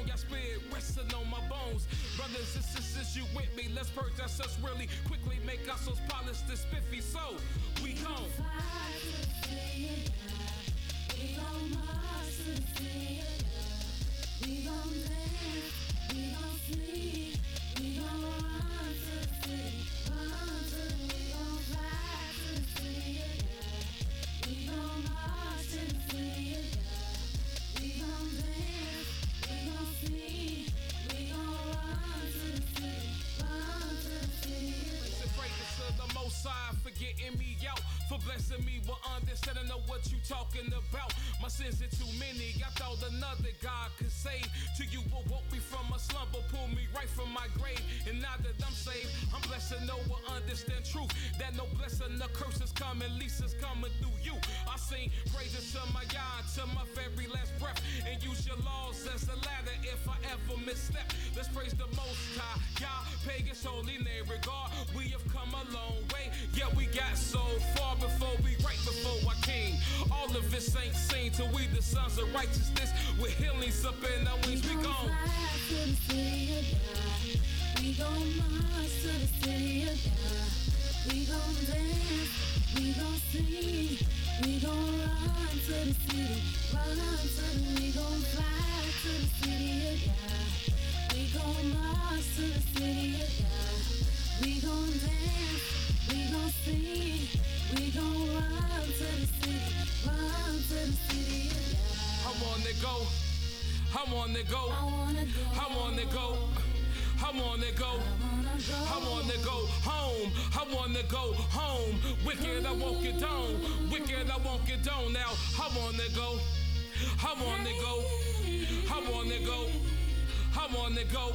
y'all spirit resting on my bones. Brothers and sisters, you with me. Let's purge ourselves really quickly. Make ourselves polished and spiffy. So we gone. We gon' march to the city of God. We gon' dance, we gon' sleep, we gon' run to the city, we gon' fly to the city of God. We gon' march to the city of God. We gon' dance, we gon' sleep, we gon' run to the city of God. Praises to the Most High for getting me out, for blessing me with understanding of what you talking about. My sins are too many, I thought another God could save. To you will woke me from a slumber, pull me right from my grave. And now that I'm saved, I'm blessed to know or understand truth. That no blessing, no curses coming, least is coming through you. I sing praises to my Yah, to my very last breath. And use your laws as a ladder if I ever misstep. Let's praise the Most High, Yah, pay His holy name. Regard, we have come a long way. Yeah, we got so far before we right before I came. All of this ain't seen till we the sons of righteousness. With healings up in our wings, we gone. To the city of God. We gon' march to the city of God. We gon' dance, we gon' sing, we gon' run to the city, we gon' fly to the city of God. We gon' march to the city of God. We gon' dance, we gon' sing, we gon' run to the city of God. I wanna go, I wanna go, I wanna go, I wanna go, I wanna go home, I wanna go home. Wicked, I won't get down, wicked, I won't get down now. I wanna go, I wanna go, I wanna go, I wanna go.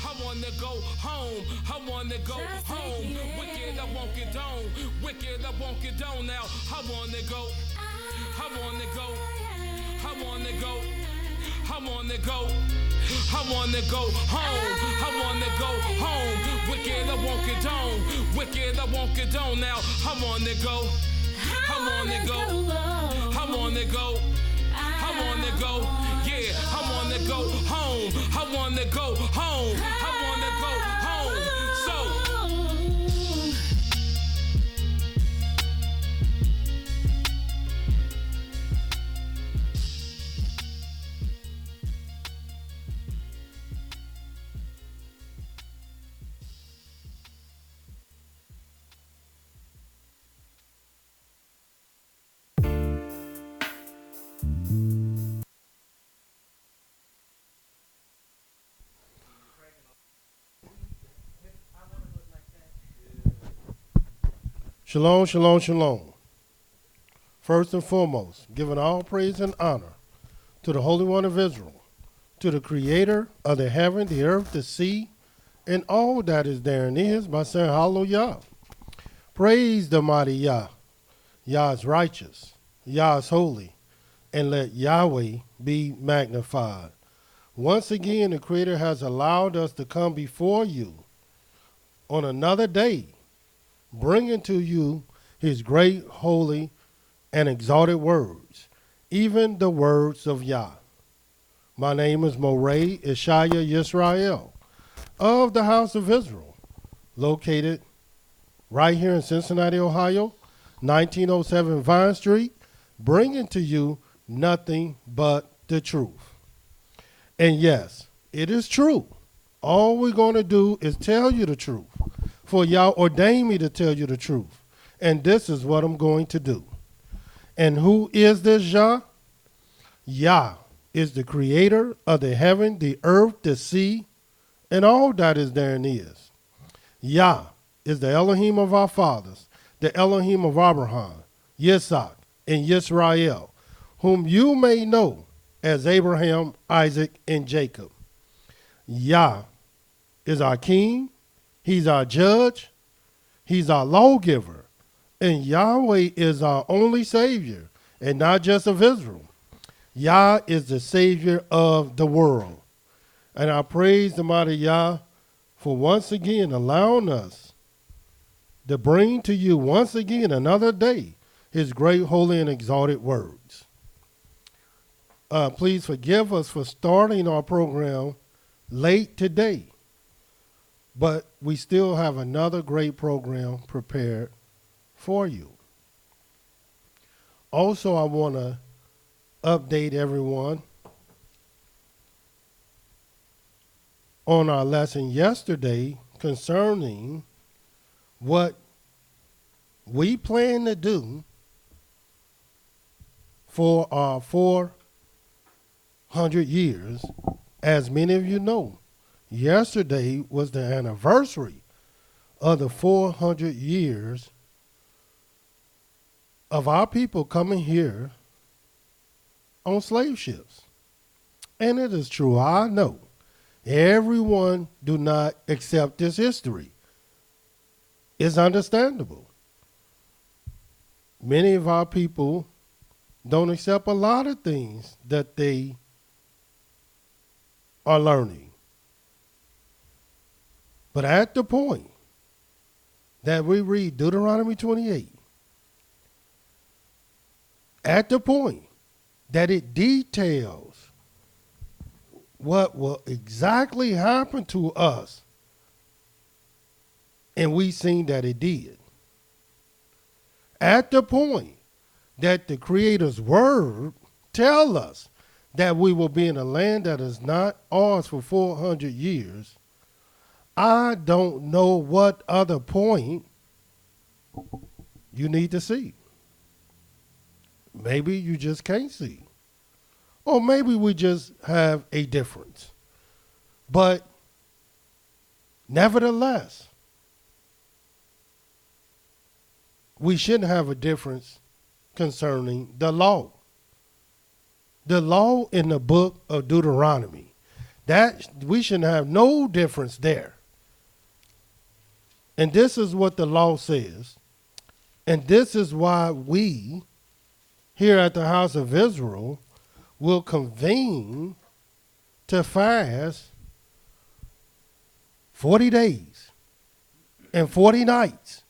I wanna go home, I wanna go home. Wicked, I won't get down, wicked, I won't get down now. I wanna go, I wanna go, I wanna go, I wanna go, I wanna go home, I wanna go home. Wicked, I won't get down, wicked, I won't get down now. I wanna go, I wanna go, I wanna go, I wanna go, yeah, I wanna go home, I wanna go home, I wanna go home. So Shalom, shalom, shalom. First and foremost, giving all praise and honor to the Holy One of Israel, to the Creator of the heaven, the earth, the sea, and all that is therein is, by saying hallelujah. Praise the mighty Yah. Yah is righteous, Yah is holy, and let Yahweh be magnified. Once again, the Creator has allowed us to come before you on another day, bringing to you his great, holy, and exalted words, even the words of Yah. My name is Mowreh IshYAH of the house of Israel, located right here in Cincinnati, Ohio, 1907 Vine Street, bringing to you nothing but the truth. And yes, it is true. All we're going to do is tell you the truth. For Yah ordained me to tell you the truth. And this is what I'm going to do. And who is this Yah? Yah is the creator of the heaven, the earth, the sea, and all that is therein is. Yah is the Elohim of our fathers, the Elohim of Abraham, Yitzhak, and YIsraEL, whom you may know as Abraham, Isaac, and Jacob. Yah is our king. He's our judge, he's our lawgiver, and Yahweh is our only savior, and not just of Israel. Yah is the savior of the world. And I praise the mighty Yah for once again allowing us to bring to you once again another day his great, holy, and exalted words. Please forgive us for starting our program late today. But we still have another great program prepared for you. Also, I want to update everyone on our lesson yesterday concerning what we plan to do for our 400 years. As many of you know, yesterday was the anniversary of the 400 years of our people coming here on slave ships. And it is true, I know. Everyone do not accept this history. It's understandable. Many of our people don't accept a lot of things that they are learning. But at the point that we read Deuteronomy 28, at the point that it details what will exactly happen to us, and we seen that it did. At the point that the Creator's word tell us that we will be in a land that is not ours for 400 years, I don't know what other point you need to see. Maybe you just can't see. Or maybe we just have a difference. But nevertheless, we shouldn't have a difference concerning the law. The law in the book of Deuteronomy, that we shouldn't have no difference there. And this is what the law says. And this is why we here at the house of Israel will convene to fast 40 days and 40 nights.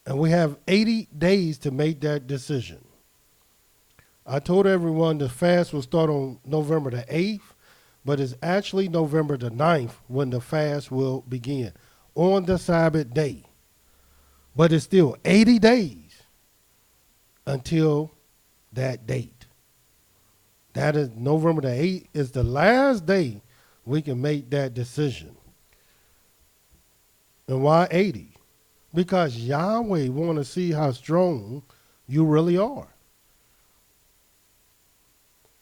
And we have 80 days to make that decision. I told everyone the fast will start on November the 8th, but it's actually November the 9th when the fast will begin, on the Sabbath day. But it's still 80 days until that date. That is November the 8th is the last day we can make that decision. And why 80? Because Yahweh want to see how strong you really are.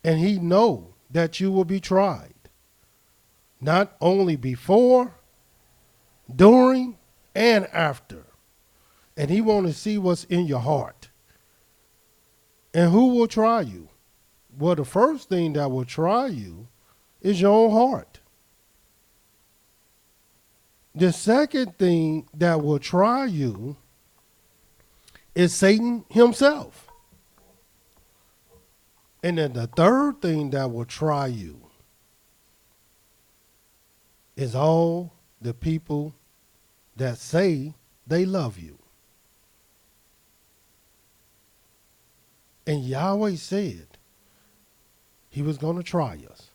And he know that you will be tried. Not only before, during, and after. And he want to see what's in your heart. And who will try you? Well, the first thing that will try you is your own heart. The second thing that will try you is Satan himself. And then the third thing that will try you is all the people that say they love you. And Yahweh said he was going to try us.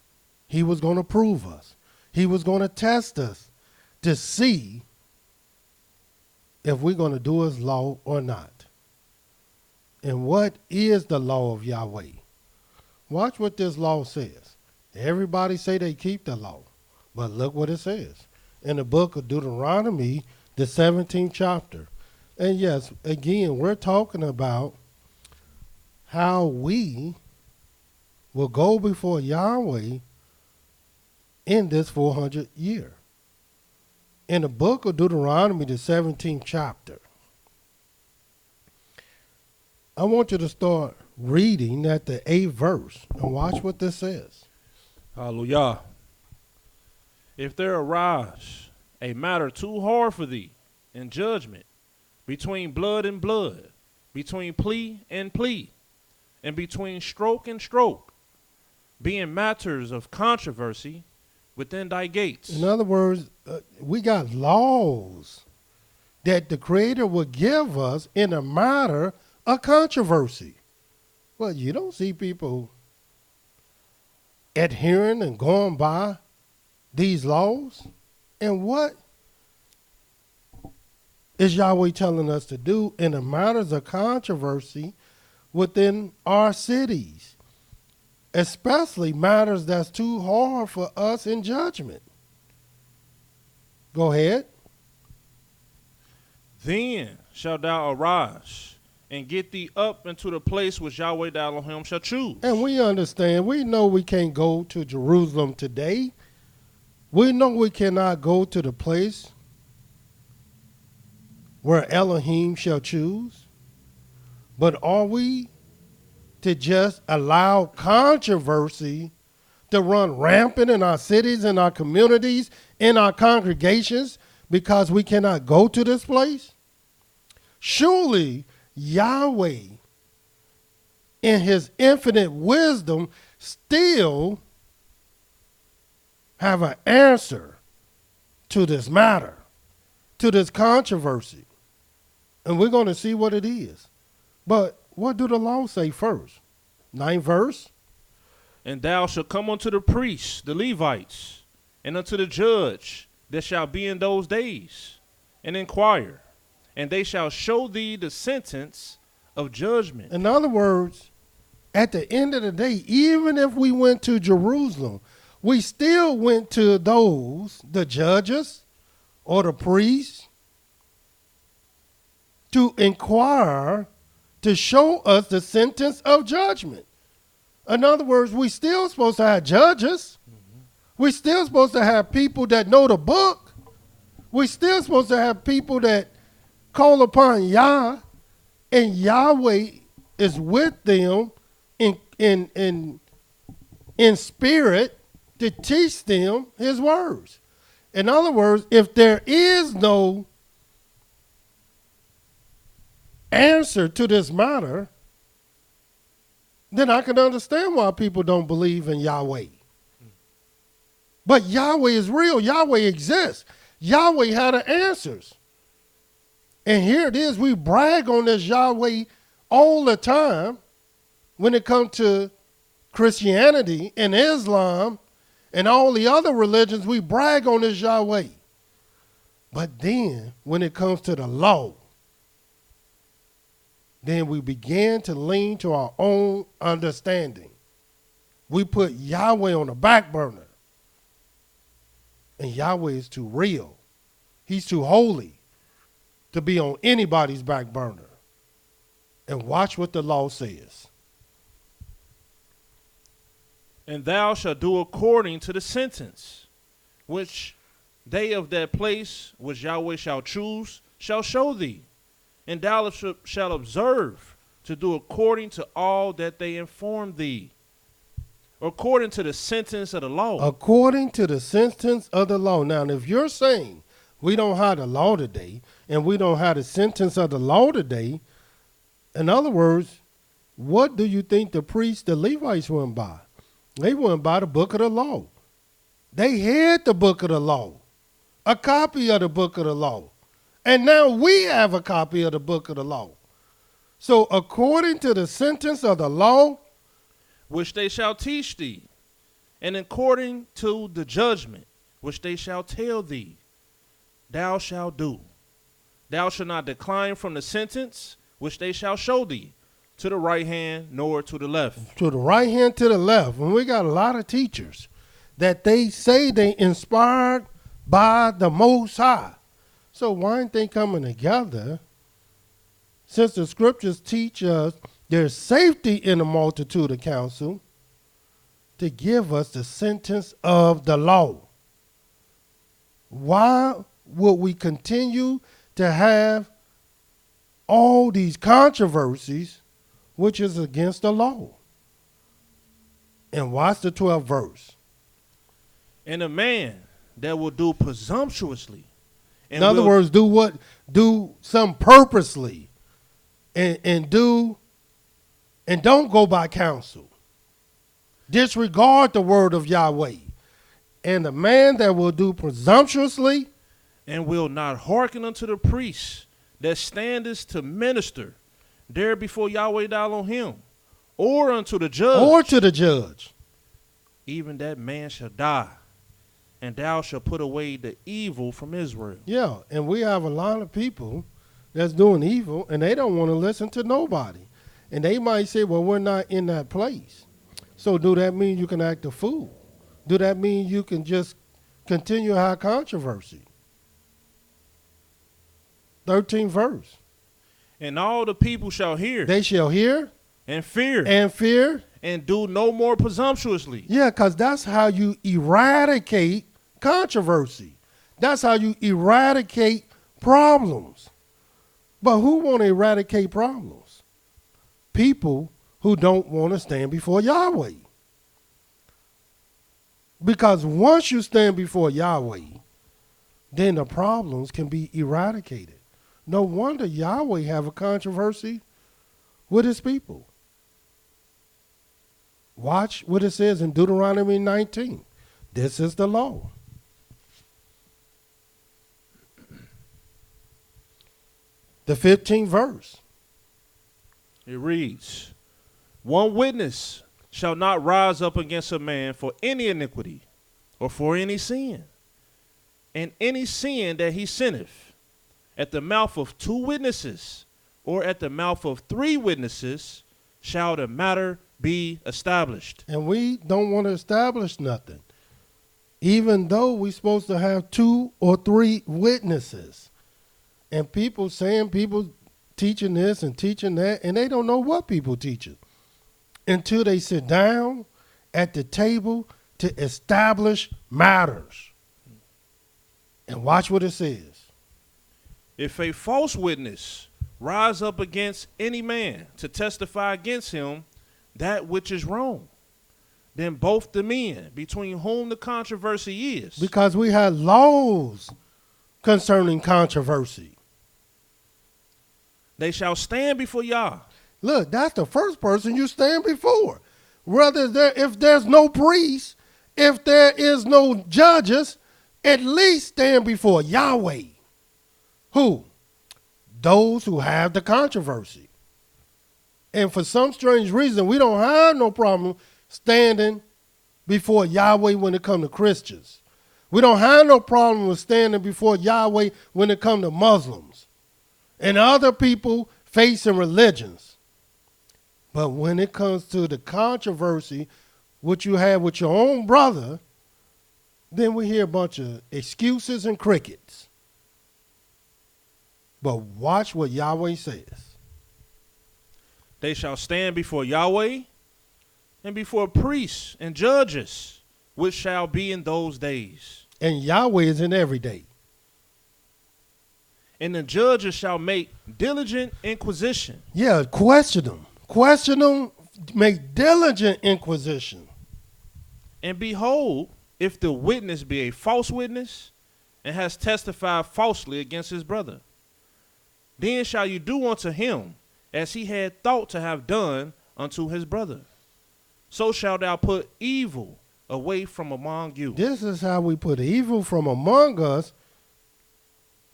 He was going to prove us. He was going to test us to see if we're going to do his law or not. And what is the law of Yahweh? Watch what this law says. Everybody say they keep the law, but look what it says in the book of Deuteronomy, the 17th chapter. And yes, again, we're talking about how we will go before Yahweh in this 400 year. In the book of Deuteronomy, the 17th chapter, I want you to start reading at the 8th verse and watch what this says. Hallelujah. If there arise a matter too hard for thee in judgment, between blood and blood, between plea and plea, and between stroke and stroke, being matters of controversy within thy gates. In other words, we got laws that the Creator will give us in a matter of controversy. Well, you don't see people adhering and going by these laws. And what is Yahweh telling us to do in the matters of controversy within our cities, especially matters that's too hard for us in judgment? Go ahead. Then shalt thou arise and get thee up into the place which Yahweh thy Elohim shall choose. And we understand, we know we can't go to Jerusalem today. We know we cannot go to the place where Elohim shall choose. But are we to just allow controversy to run rampant in our cities, in our communities, in our congregations because we cannot go to this place? Surely Yahweh, in his infinite wisdom, still have an answer to this matter, to this controversy. And we're going to see what it is. But what do the law say first? 9th verse. And thou shalt come unto the priests, the Levites, and unto the judge that shall be in those days, and inquire, and they shall show thee the sentence of judgment. In other words, at the end of the day, even if we went to Jerusalem, we still went to those, the judges or the priests, to inquire, to show us the sentence of judgment. In other words, we still supposed to have judges. We still supposed to have people that know the book. We still supposed to have people that call upon Yah, and Yahweh is with them in spirit to teach them his words. In other words, if there is no answer to this matter, then I can understand why people don't believe in Yahweh. But Yahweh is real. Yahweh exists. Yahweh had the answers. And here it is. We brag on this Yahweh all the time when it comes to Christianity and Islam and all the other religions. We brag on this Yahweh. But then when it comes to the law, then we begin to lean to our own understanding. We put Yahweh on the back burner. And Yahweh is too real. He's too holy to be on anybody's back burner. And watch what the law says. And thou shalt do according to the sentence which they of that place which Yahweh shall choose shall show thee. And thou shalt observe to do according to all that they inform thee, according to the sentence of the law. According to the sentence of the law. Now, if you're saying we don't have the law today and we don't have the sentence of the law today, in other words, what do you think the priests, the Levites went by? They went by the book of the law. They had the book of the law, a copy of the book of the law. And now we have a copy of the book of the law. So according to the sentence of the law, which they shall teach thee, and according to the judgment which they shall tell thee, thou shalt do. Thou shalt not decline from the sentence which they shall show thee, to the right hand nor to the left. To the right hand, to the left. And we got a lot of teachers that they say they inspired by the Most High. So why aren't they coming together? Since the scriptures teach us there's safety in the multitude of counsel, to give us the sentence of the law. Why would we continue to have all these controversies which is against the law? And watch the 12th verse. And a man that will do presumptuously. In other words, do some purposely and don't go by counsel. Disregard the word of Yahweh. And the man that will do presumptuously and will not hearken unto the priest that standeth to minister there before Yahweh thy Elohim, or unto the judge, or to the judge. even that man shall die, and thou shalt put away the evil from Israel. Yeah, and we have a lot of people that's doing evil, and they don't want to listen to nobody. And they might say, well, we're not in that place. So do that mean you can act a fool? Do that mean you can just continue to have controversy? 13th verse. And all the people shall hear They shall hear and fear and fear. and do no more presumptuously. Yeah, because that's how you eradicate controversy. That's how you eradicate problems. But who want to eradicate problems? People who don't want to stand before Yahweh. Because once you stand before Yahweh, then the problems can be eradicated. No wonder Yahweh have a controversy with his people. Watch what it says in Deuteronomy 19. This is the law. The 15th verse. It reads, one witness shall not rise up against a man for any iniquity or for any sin. And any sin that he sinneth, at the mouth of 2 witnesses or at the mouth of 3 witnesses shall the matter be established. And we don't want to establish nothing, even though we're supposed to have 2 or 3 witnesses. And people teaching this and teaching that, and they don't know what people teaching until they sit down at the table to establish matters. And watch what it says. If a false witness rise up against any man to testify against him that which is wrong, then both the men between whom the controversy is. Because we had laws concerning controversy. They shall stand before Yah. Look, that's the first person you stand before. If there's no priest, if there is no judges, at least stand before Yahweh. Who? Those who have the controversy. And for some strange reason, we don't have no problem standing before Yahweh when it comes to Christians. We don't have no problem with standing before Yahweh when it comes to Muslims and other people facing religions. But when it comes to the controversy, what you have with your own brother, then we hear a bunch of excuses and crickets. But watch what Yahweh says. They shall stand before Yahweh and before priests and judges, which shall be in those days. And Yahweh is in every day. And the judges shall make diligent inquisition. Yeah, question them. Question them, make diligent inquisition. And behold, if the witness be a false witness and has testified falsely against his brother, then shall you do unto him as he had thought to have done unto his brother. So shalt thou put evil away from among you. This is how we put evil from among us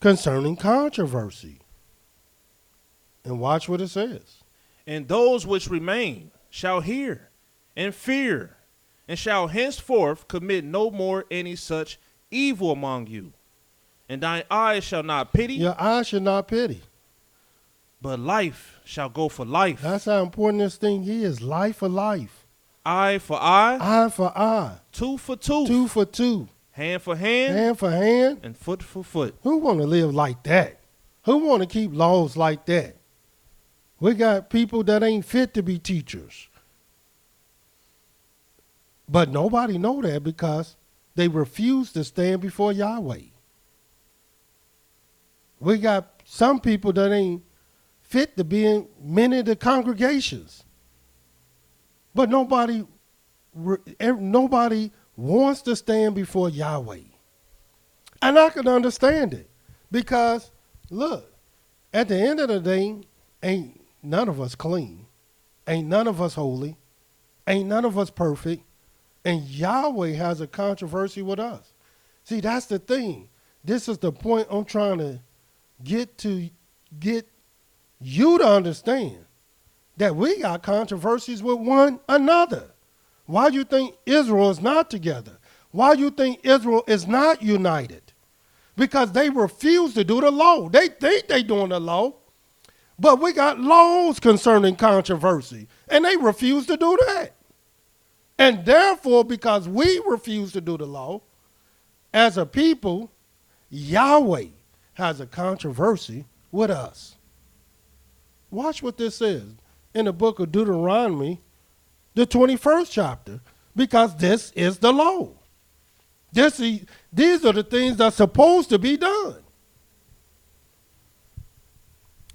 concerning controversy. And watch what it says. And those which remain shall hear and fear, and shall henceforth commit no more any such evil among you. And thine eyes shall not pity. Your eyes should not pity. But life shall go for life. That's how important this thing is. Life for life. Eye for eye. Eye for eye. Tooth for tooth. Tooth for tooth. Hand for hand. Hand for hand. And foot for foot. Who want to live like that? Who want to keep laws like that? We got people that ain't fit to be teachers. But nobody know that because they refuse to stand before Yahweh. We got some people that ain't fit to be in many of the congregations. But nobody wants to stand before Yahweh. And I can understand it because, look, at the end of the day, ain't none of us clean. Ain't none of us holy. Ain't none of us perfect. And Yahweh has a controversy with us. See, that's the thing. This is the point I'm trying to get you to understand. that we got controversies with one another. Why do you think Israel is not together? Why do you think Israel is not united? Because they refuse to do the law. They think they're doing the law, but we got laws concerning controversy, and they refuse to do that. And therefore, because we refuse to do the law, as a people, Yahweh has a controversy with us. Watch what this says in the book of Deuteronomy, the 21st chapter, because this is the law. These are the things that's supposed to be done.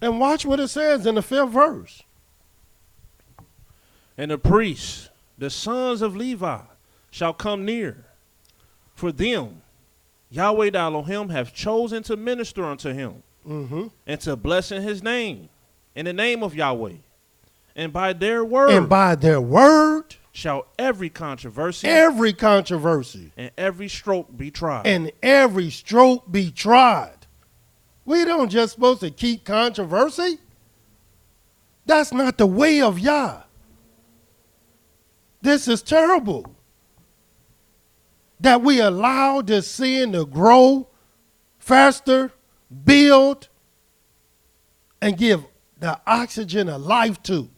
And watch what it says in the 5th verse. And the priests, the sons of Levi, shall come near. For them, Yahweh the Elohim have chosen to minister unto him, and to bless in his name, in the name of Yahweh. And by their word, shall every controversy and every stroke be tried. We don't just supposed to keep controversy. That's not the way of Yah. This is terrible. That we allow this sin to grow faster, build, and give the oxygen of life to.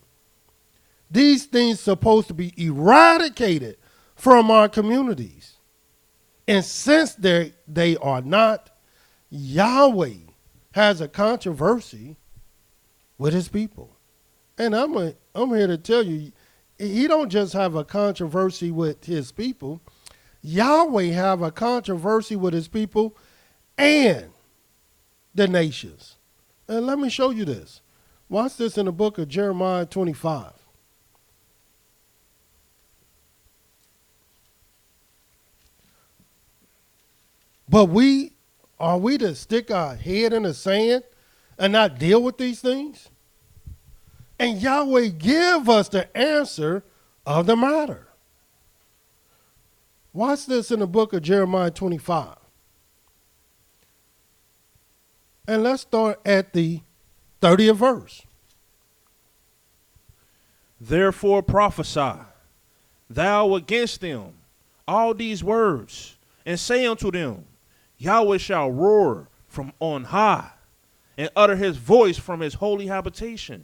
These things supposed to be eradicated from our communities. And since they are not, Yahweh has a controversy with his people. And I'm here to tell you, he don't just have a controversy with his people. Yahweh have a controversy with his people and the nations. And let me show you this. Watch this in the book of Jeremiah 25. But are we to stick our head in the sand and not deal with these things? And Yahweh give us the answer of the matter. Watch this in the book of Jeremiah 25. And let's start at the 30th verse. Therefore prophesy thou against them all these words, and say unto them, Yahweh shall roar from on high, and utter his voice from his holy habitation.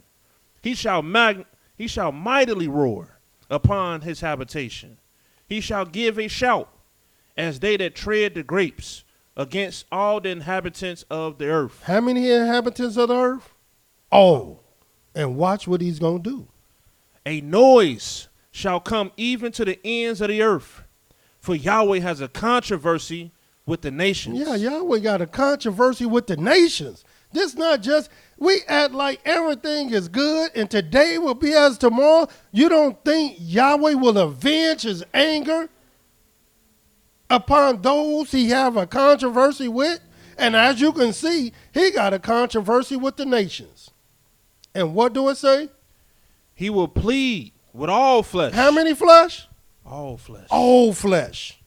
He shall mightily roar upon his habitation. He shall give a shout as they that tread the grapes against all the inhabitants of the earth. How many inhabitants of the earth? All. And watch what he's going to do. A noise shall come even to the ends of the earth, for Yahweh has a controversy with the nations. Yeah, Yahweh got a controversy with the nations. This not just, we act like everything is good and today will be as tomorrow. You don't think Yahweh will avenge his anger upon those he have a controversy with? And as you can see, he got a controversy with the nations. And what do it say? He will plead with all flesh. How many flesh? All flesh. All flesh.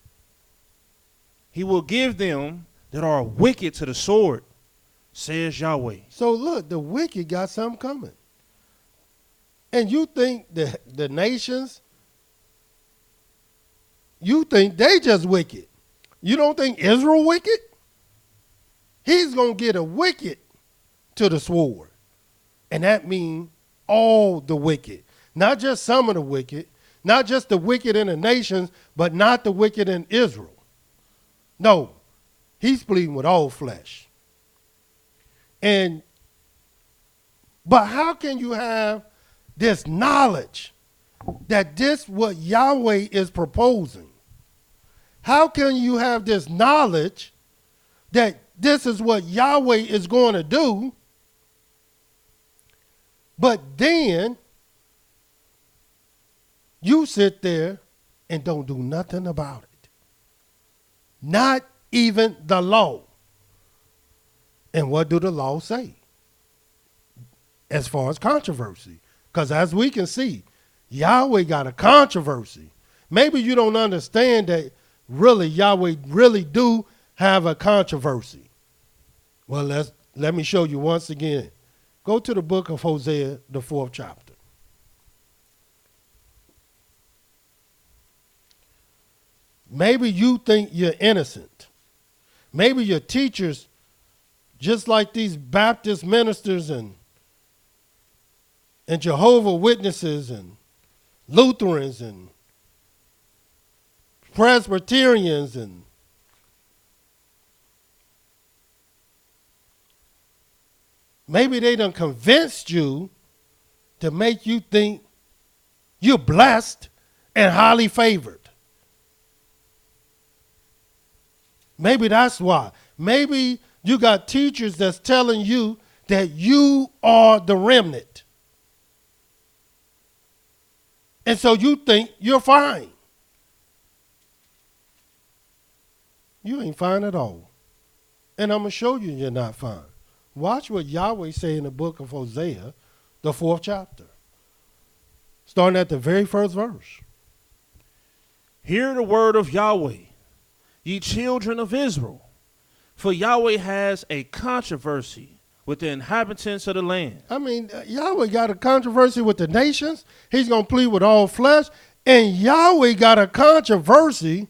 He will give them that are wicked to the sword, says Yahweh. So look, the wicked got something coming. And you think the nations, you think they just wicked. You don't think Israel wicked? He's going to get a wicked to the sword. And that means all the wicked. Not just some of the wicked, not just the wicked in the nations, but not the wicked in Israel. No, he's pleading with all flesh. But how can you have this knowledge that this what Yahweh is proposing? How can you have this knowledge that this is what Yahweh is going to do, but then you sit there and don't do nothing about it? Not even the law. And what do the law say as far as controversy? Because as we can see, Yahweh got a controversy. Maybe you don't understand that really Yahweh really do have a controversy. Well, let me show you once again. Go to the book of Hosea, the 4th chapter. Maybe you think you're innocent. Maybe your teachers, just like these Baptist ministers and Jehovah's Witnesses and Lutherans and Presbyterians and maybe they done convinced you to make you think you're blessed and highly favored. Maybe that's why. Maybe you got teachers that's telling you that you are the remnant. And so you think you're fine. You ain't fine at all. And I'm going to show you you're not fine. Watch what Yahweh say in the book of Hosea, the 4th chapter. Starting at the very first verse. Hear the word of Yahweh, ye children of Israel. For Yahweh has a controversy with the inhabitants of the land. I mean, Yahweh got a controversy with the nations. He's going to plead with all flesh. And Yahweh got a controversy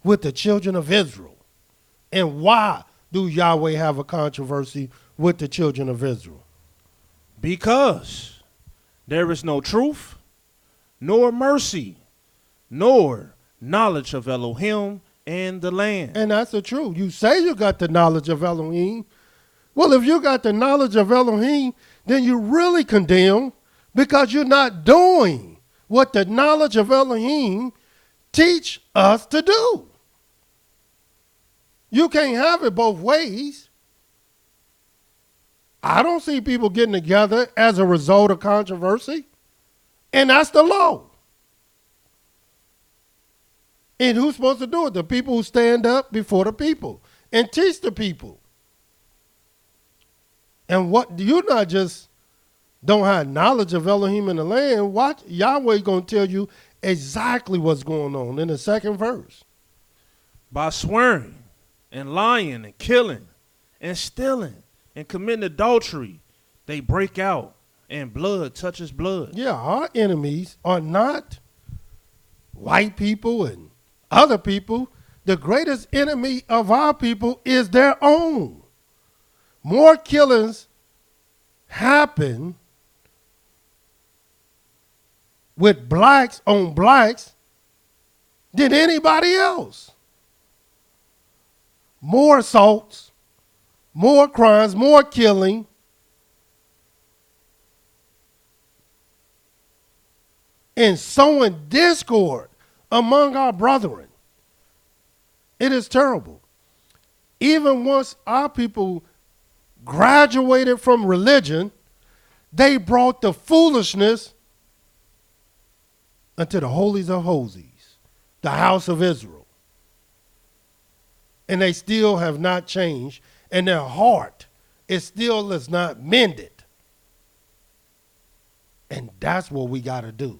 with the children of Israel. And why do Yahweh have a controversy with the children of Israel? Because there is no truth, nor mercy, nor knowledge of Elohim in the land. And that's the truth. You say you got the knowledge of Elohim. Well, if you got the knowledge of Elohim, then you really condemn because you're not doing what the knowledge of Elohim teach us to do. You can't have it both ways. I don't see people getting together as a result of controversy. And that's the law. And who's supposed to do it? The people who stand up before the people and teach the people. And what you not just don't have knowledge of Elohim in the land. Watch, Yahweh going to tell you exactly what's going on in the second verse. By swearing and lying and killing and stealing and committing adultery, they break out and blood touches blood. Yeah, our enemies are not white people and other people. The greatest enemy of our people is their own. More killings happen with blacks on blacks than anybody else. More assaults, more crimes, more killing. And sowing discord among our brethren. It is terrible. Even once our people graduated from religion, they brought the foolishness unto the holies of holies, the house of Israel. And they still have not changed, and their heart is not mended. And that's what we got to do.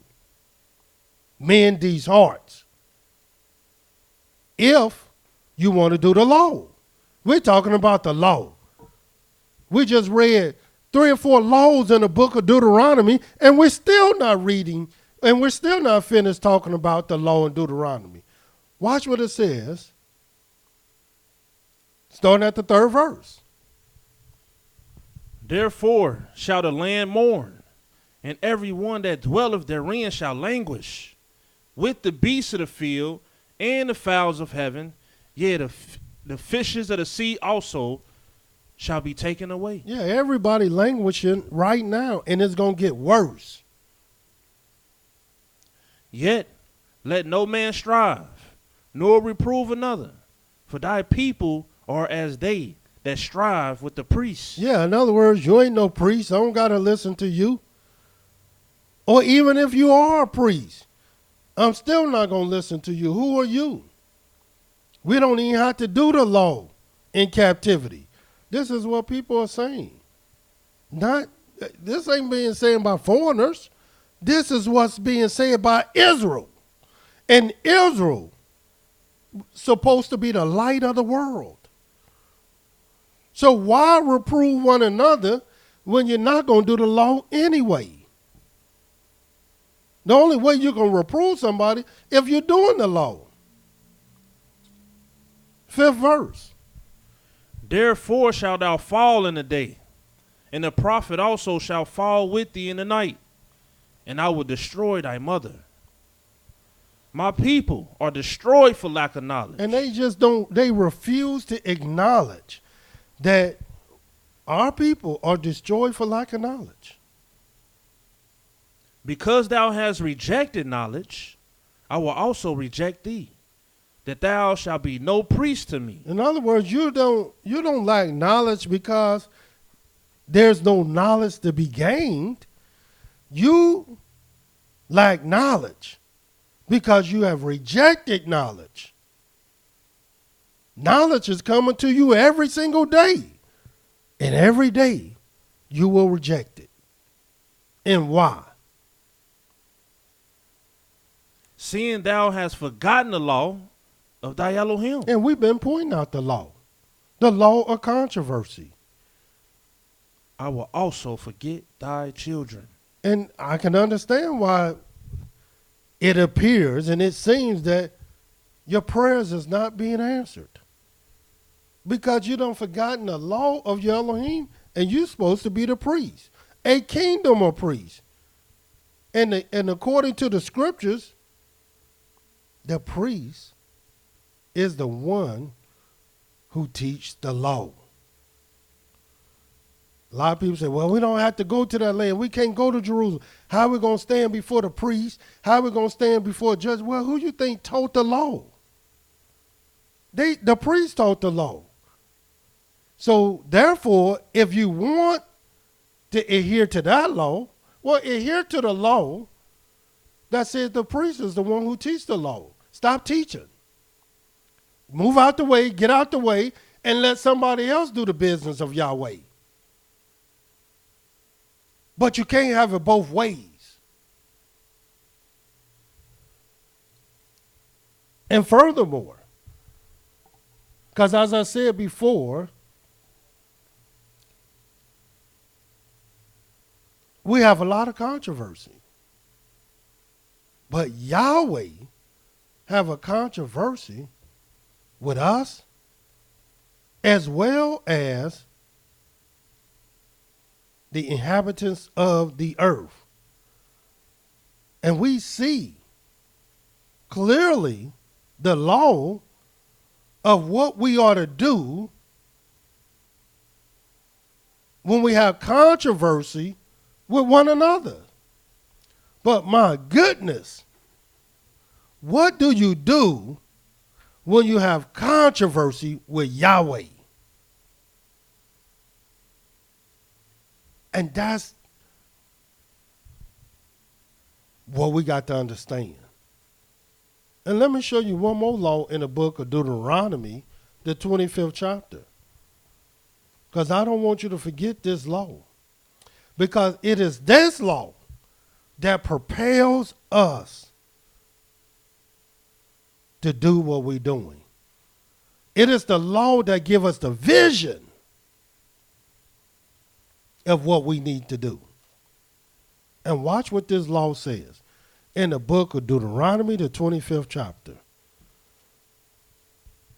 Mend these hearts. If you want to do the law. We're talking about the law. We just read 3 or 4 laws in the book of Deuteronomy, and we're still not reading, and we're still not finished talking about the law in Deuteronomy. Watch what it says, starting at the 3rd verse. Therefore shall the land mourn, and every one that dwelleth therein shall languish, with the beasts of the field and the fowls of heaven, yea, the fishes of the sea also shall be taken away. Yeah, everybody languishing right now, and it's going to get worse. Yet let no man strive, nor reprove another, for thy people are as they that strive with the priests. Yeah, in other words, you ain't no priest. I don't got to listen to you. Or even if you are a priest, I'm still not going to listen to you. Who are you? We don't even have to do the law in captivity. This is what people are saying. This ain't being said by foreigners. This is what's being said by Israel. And Israel supposed to be the light of the world. So why reprove one another when you're not going to do the law anyway? The only way you can reprove somebody if you're doing the law. 5th verse. Therefore shalt thou fall in the day, and the prophet also shall fall with thee in the night, and I will destroy thy mother. My people are destroyed for lack of knowledge. And they refuse to acknowledge that our people are destroyed for lack of knowledge. Because thou hast rejected knowledge, I will also reject thee, that thou shalt be no priest to me. In other words, you don't lack knowledge because there's no knowledge to be gained. You lack knowledge because you have rejected knowledge. Knowledge is coming to you every single day. And every day you will reject it. And why? Seeing thou hast forgotten the law of thy Elohim. And we've been pointing out the law of controversy. I will also forget thy children. And I can understand why it appears and it seems that your prayers is not being answered. Because you done forgotten the law of your Elohim, and you're supposed to be the priest, a kingdom of priests. And according to the scriptures, the priest is the one who teach the law. A lot of people say, well, we don't have to go to that land. We can't go to Jerusalem. How are we going to stand before the priest? How are we going to stand before a judge? Well, who you think taught the law? The priest taught the law. So, therefore, if you want to adhere to that law, well, adhere to the law that says the priest is the one who teaches the law. Stop teaching. Move out the way, get out the way, and let somebody else do the business of Yahweh. But you can't have it both ways. And furthermore, because as I said before, we have a lot of controversy. But Yahweh have a controversy with us as well as the inhabitants of the earth. And we see clearly the law of what we ought to do when we have controversy with one another. But my goodness, what do you do when you have controversy with Yahweh? And that's what we got to understand. And let me show you one more law in the book of Deuteronomy, the 25th chapter. Because I don't want you to forget this law. Because it is this law that propels us to do what we're doing. It is the law that gives us the vision of what we need to do. And watch what this law says in the book of Deuteronomy, the 25th chapter.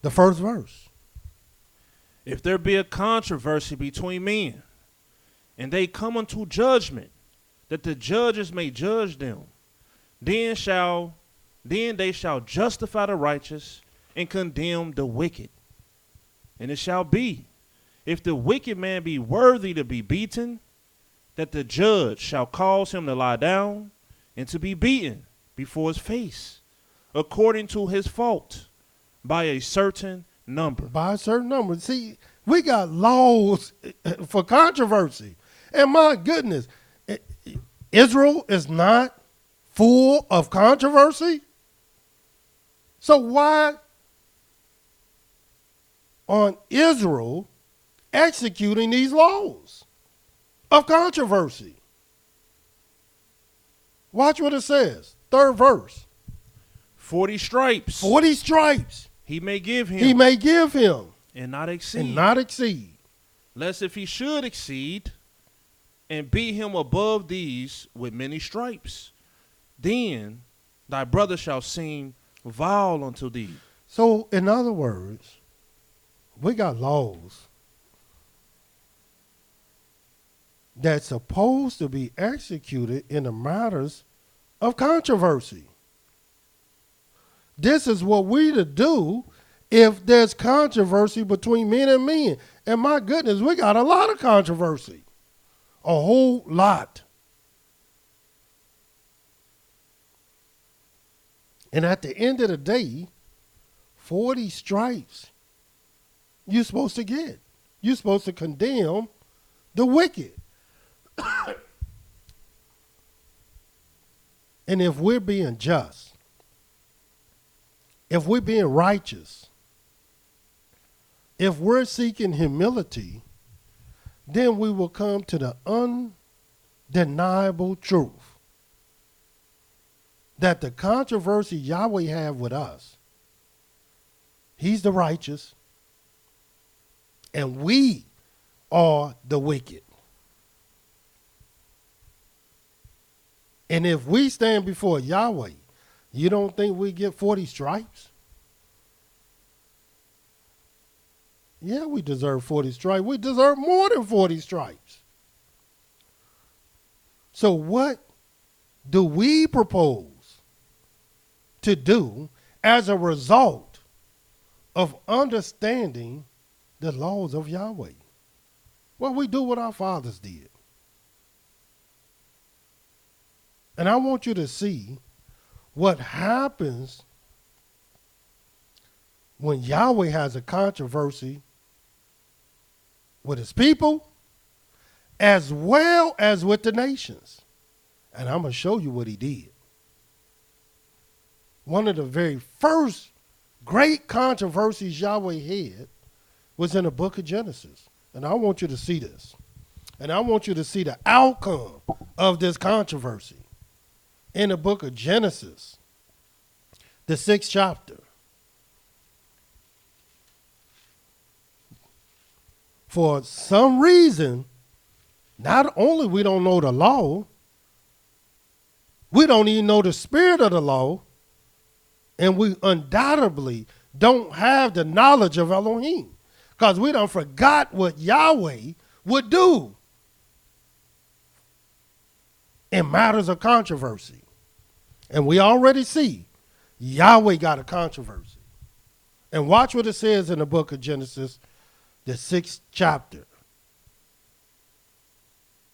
The first verse. If there be a controversy between men, and they come unto judgment, that the judges may judge them, then they shall justify the righteous and condemn the wicked. And it shall be, if the wicked man be worthy to be beaten, that the judge shall cause him to lie down and to be beaten before his face, according to his fault, by a certain number. By a certain number. See, we got laws for controversy. And my goodness, Israel is not full of controversy. So why on Israel executing these laws of controversy? Watch what it says. Third verse. 40 stripes. 40 stripes. He may give him. He may give him. And not exceed. And not exceed. Lest if he should exceed and beat him above these with many stripes, then thy brother shall seem vile unto thee. So, in other words, we got laws that's supposed to be executed in the matters of controversy. This is what we to do if there's controversy between men and men. And my goodness, we got a lot of controversy. A whole lot. And at the end of the day, 40 stripes you're supposed to get. You're supposed to condemn the wicked. And if we're being just, if we're being righteous, if we're seeking humility, then we will come to the undeniable truth that the controversy Yahweh have with us, he's the righteous, and we are the wicked. And if we stand before Yahweh, you don't think we get 40 stripes? Yeah, we deserve 40 stripes. We deserve more than 40 stripes. So what do we propose to do as a result of understanding the laws of Yahweh? Well, we do what our fathers did. And I want you to see what happens when Yahweh has a controversy with his people as well as with the nations. And I'm going to show you what he did. One of the very first great controversies Yahweh had was in the book of Genesis. And I want you to see this. And I want you to see the outcome of this controversy. In the book of Genesis, the 6th chapter. For some reason, not only we don't know the law, we don't even know the spirit of the law, and we undoubtedly don't have the knowledge of Elohim, because we done forgot what Yahweh would do in matters of controversy. And we already see Yahweh got a controversy. And watch what it says in the book of Genesis, the 6th chapter.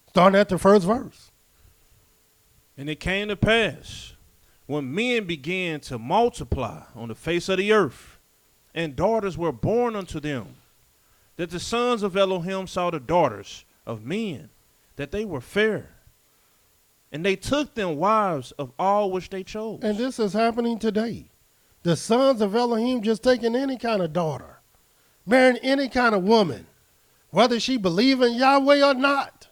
Starting at the first verse. And it came to pass, when men began to multiply on the face of the earth, and daughters were born unto them, that the sons of Elohim saw the daughters of men, that they were fair. And they took them wives of all which they chose. And this is happening today. The sons of Elohim just taking any kind of daughter, marrying any kind of woman, whether she believe in Yahweh or not.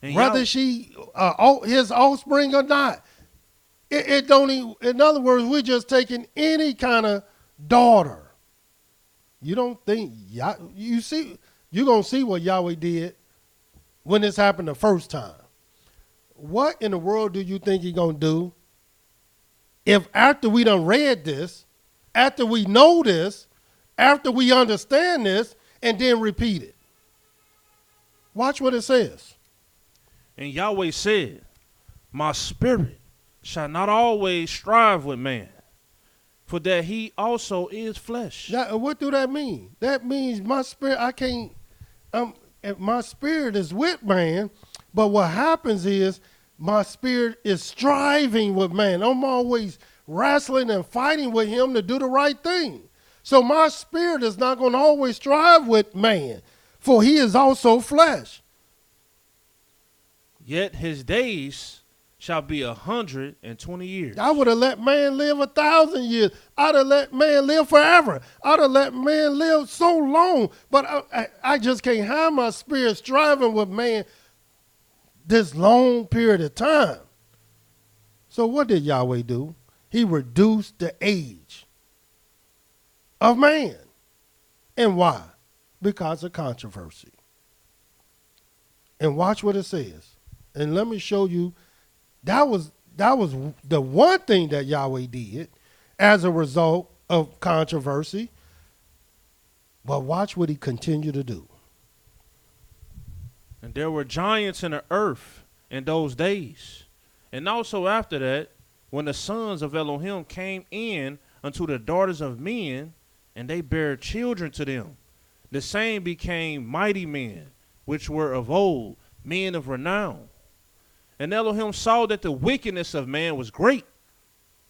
And whether she his offspring or not. It don't even, in other words, we're just taking any kind of daughter. You don't think, you see, you're going to see what Yahweh did when this happened the first time. What in the world do you think he's going to do if after we done read this, after we know this, after we understand this, and then repeat it? Watch what it says. And Yahweh said, my spirit shall not always strive with man, for that he also is flesh. What do that mean? That means my spirit, I can't, my spirit is with man, but what happens is my spirit is striving with man. I'm always wrestling and fighting with him to do the right thing. So my spirit is not going to always strive with man, for he is also flesh. Yet his days shall be 120 years. I would have let man live 1,000 years. I'd have let man live forever. I'd have let man live so long. But I just can't have my spirit striving with man this long period of time. So what did Yahweh do? He reduced the age of man. And why? Because of controversy. And watch what it says. And let me show you, that was the one thing that Yahweh did as a result of controversy. But watch what he continued to do. And there were giants in the earth in those days. And also after that, when the sons of Elohim came in unto the daughters of men, and they bare children to them, the same became mighty men, which were of old, men of renown. And Elohim saw that the wickedness of man was great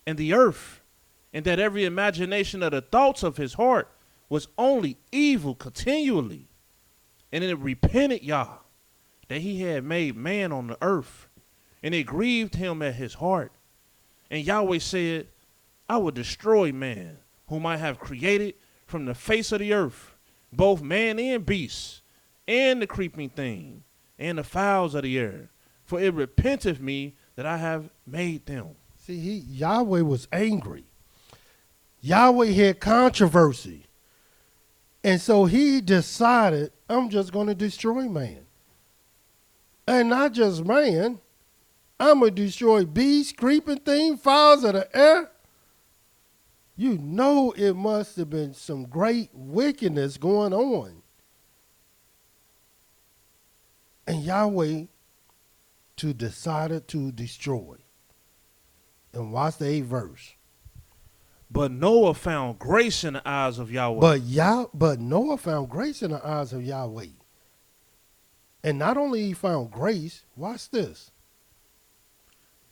in the earth, and that every imagination of the thoughts of his heart was only evil continually. And it repented Yah that he had made man on the earth, and it grieved him at his heart. And Yahweh said, I will destroy man, whom I have created from the face of the earth, both man and beast, and the creeping thing, and the fowls of the air. For it repenteth me that I have made them. See, Yahweh was angry. Yahweh had controversy. And so he decided, I'm just going to destroy man. And not just man, I'm going to destroy beasts, creeping things, fowls of the air. You know it must have been some great wickedness going on. And Yahweh decided to destroy. And watch the 8th verse. But Noah found grace in the eyes of Yahweh. But Noah found grace in the eyes of Yahweh. And not only he found grace, watch this.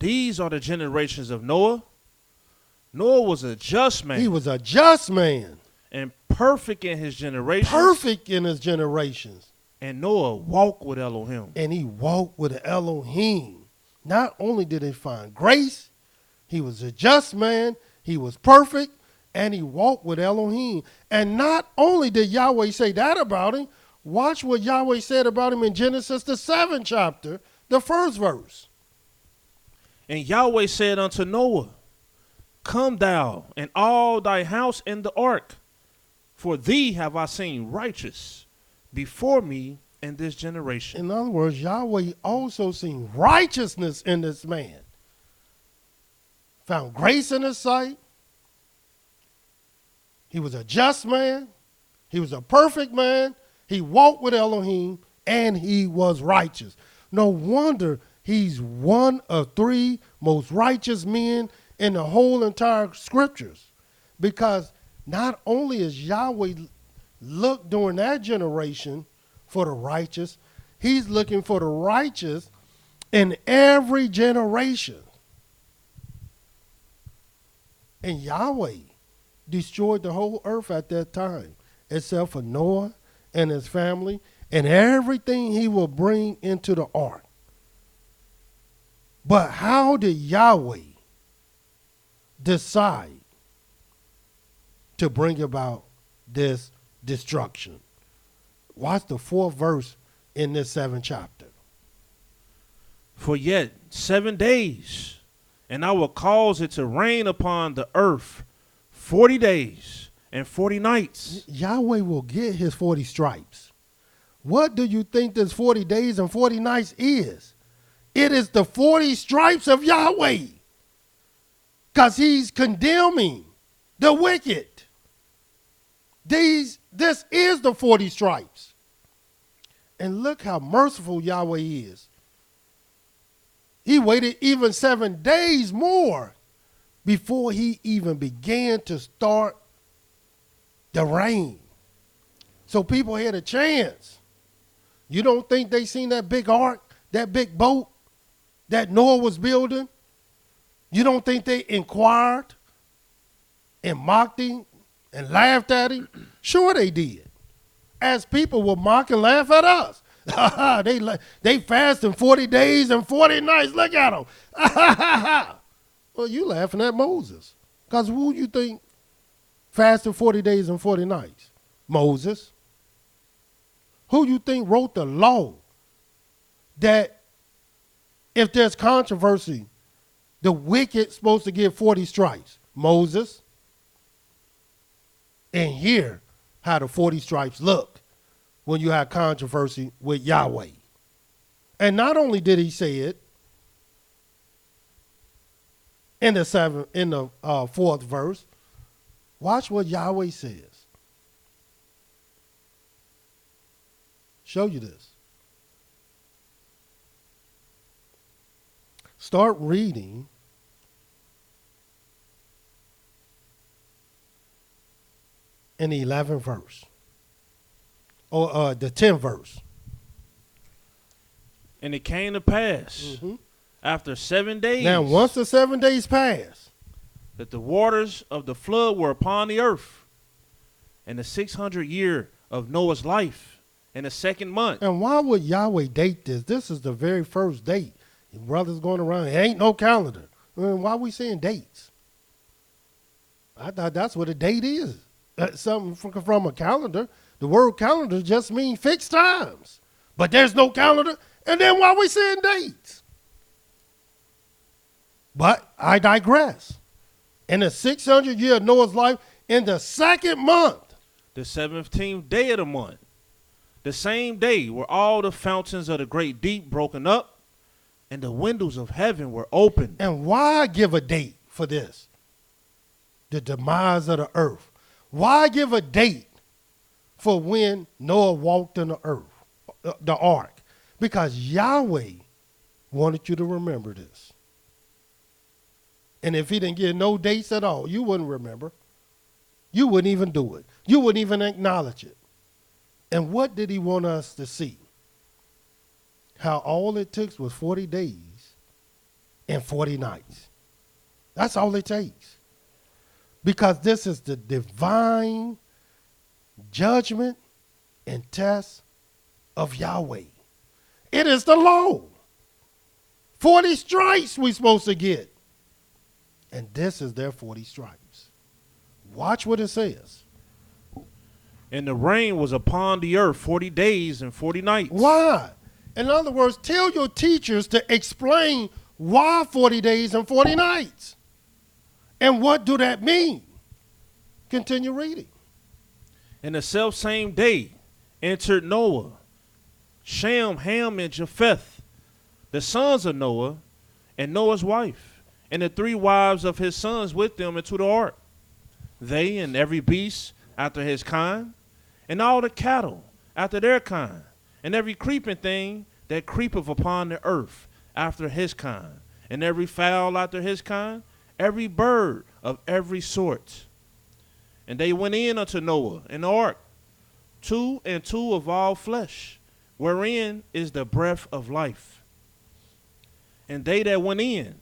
These are the generations of Noah. Noah was a just man. He was a just man. And perfect in his generations. Perfect in his generations. And Noah walked with Elohim. And he walked with Elohim. Not only did he find grace, he was a just man, he was perfect, and he walked with Elohim. And not only did Yahweh say that about him, watch what Yahweh said about him in Genesis, the 7th chapter, the 1st verse. And Yahweh said unto Noah, Come thou and all thy house in the ark, for thee have I seen righteous before me in this generation. In other words, Yahweh also seen righteousness in this man. Found grace in his sight. He was a just man. He was a perfect man. He walked with Elohim, and he was righteous. No wonder he's one of 3 most righteous men in the whole entire scriptures. Because not only is Yahweh look during that generation for the righteous, he's looking for the righteous in every generation. And Yahweh destroyed the whole earth at that time, except for Noah and his family and everything he will bring into the ark. But how did Yahweh decide to bring about this destruction? Watch the 4th verse in this 7th chapter. For yet 7 days, and I will cause it to rain upon the earth 40 days and 40 nights. Yahweh will get his 40 stripes. What do you think this 40 days and 40 nights is? It is the 40 stripes of Yahweh. Because he's condemning the wicked. This is the 40 stripes. And look how merciful Yahweh is. He waited even 7 days more before he even began to start the rain. So people had a chance. You don't think they seen that big ark, that big boat that Noah was building? You don't think they inquired and mocked him and laughed at him? Sure they did. As people will mock and laugh at us. They fasting 40 days and 40 nights. Look at them. Well, you laughing at Moses. Because who you think fasted 40 days and 40 nights? Moses. Who you think wrote the law that if there's controversy, the wicked supposed to get 40 stripes? Moses. And here how the 40 stripes look when you have controversy with Yahweh. And not only did he say it in the 4th verse, Watch what Yahweh says. Show you this. Start reading in the 11th verse. Or the 10th verse. And it came to pass after 7 days. Now, once the 7 days pass, that the waters of the flood were upon the earth, and the 600 year of Noah's life, in the 2nd month. And why would Yahweh date this? This is the very first date. Your brother's going around. It ain't no calendar. Why are we saying dates? I thought that's what a date is. Something from a calendar. The word calendar just means fixed times. But there's no calendar. And then why are we saying dates? But I digress. In the 600 year of Noah's life, in the 2nd month, the 17th day of the month, the same day were all the fountains of the great deep broken up, and the windows of heaven were opened. And why give a date for this? The demise of the earth. Why give a date for when Noah walked in the earth, the ark? Because Yahweh wanted you to remember this. And if he didn't give no dates at all, you wouldn't remember. You wouldn't even do it. You wouldn't even acknowledge it. And what did he want us to see? How all it took was 40 days and 40 nights. That's all it takes. Because this is the divine judgment and test of Yahweh. It is the law. 40 stripes we're supposed to get. And this is their 40 stripes. Watch what it says. And the rain was upon the earth 40 days and 40 nights. Why? In other words, tell your teachers to explain why 40 days and 40 nights. And what do that mean? Continue reading. In the selfsame day entered Noah, Shem, Ham, and Japheth, the sons of Noah, and Noah's wife, and the 3 wives of his sons with them into the ark. They and every beast after his kind, and all the cattle after their kind, and every creeping thing that creepeth upon the earth after his kind, and every fowl after his kind, every bird of every sort. And they went in unto Noah in the ark, 2 and 2 of all flesh, wherein is the breath of life. And they that went in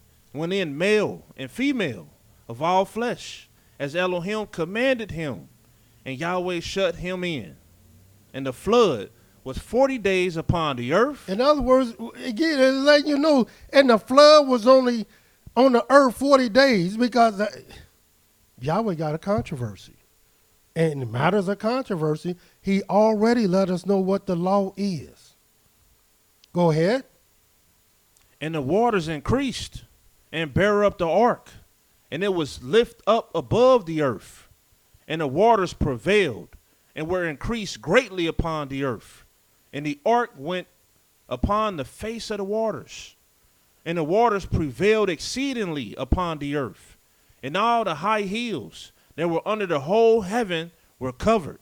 male and female of all flesh, as Elohim commanded him, and Yahweh shut him in. And the flood was 40 days upon the earth. In other words, again, it's letting you know, and the flood was only on the earth 40 days because Yahweh got a controversy. And in matters of controversy, he already let us know what the law is. Go ahead. And the waters increased and bare up the ark, and it was lift up above the earth. And the waters prevailed and were increased greatly upon the earth. And the ark went upon the face of the waters. And the waters prevailed exceedingly upon the earth. And all the high hills that were under the whole heaven were covered.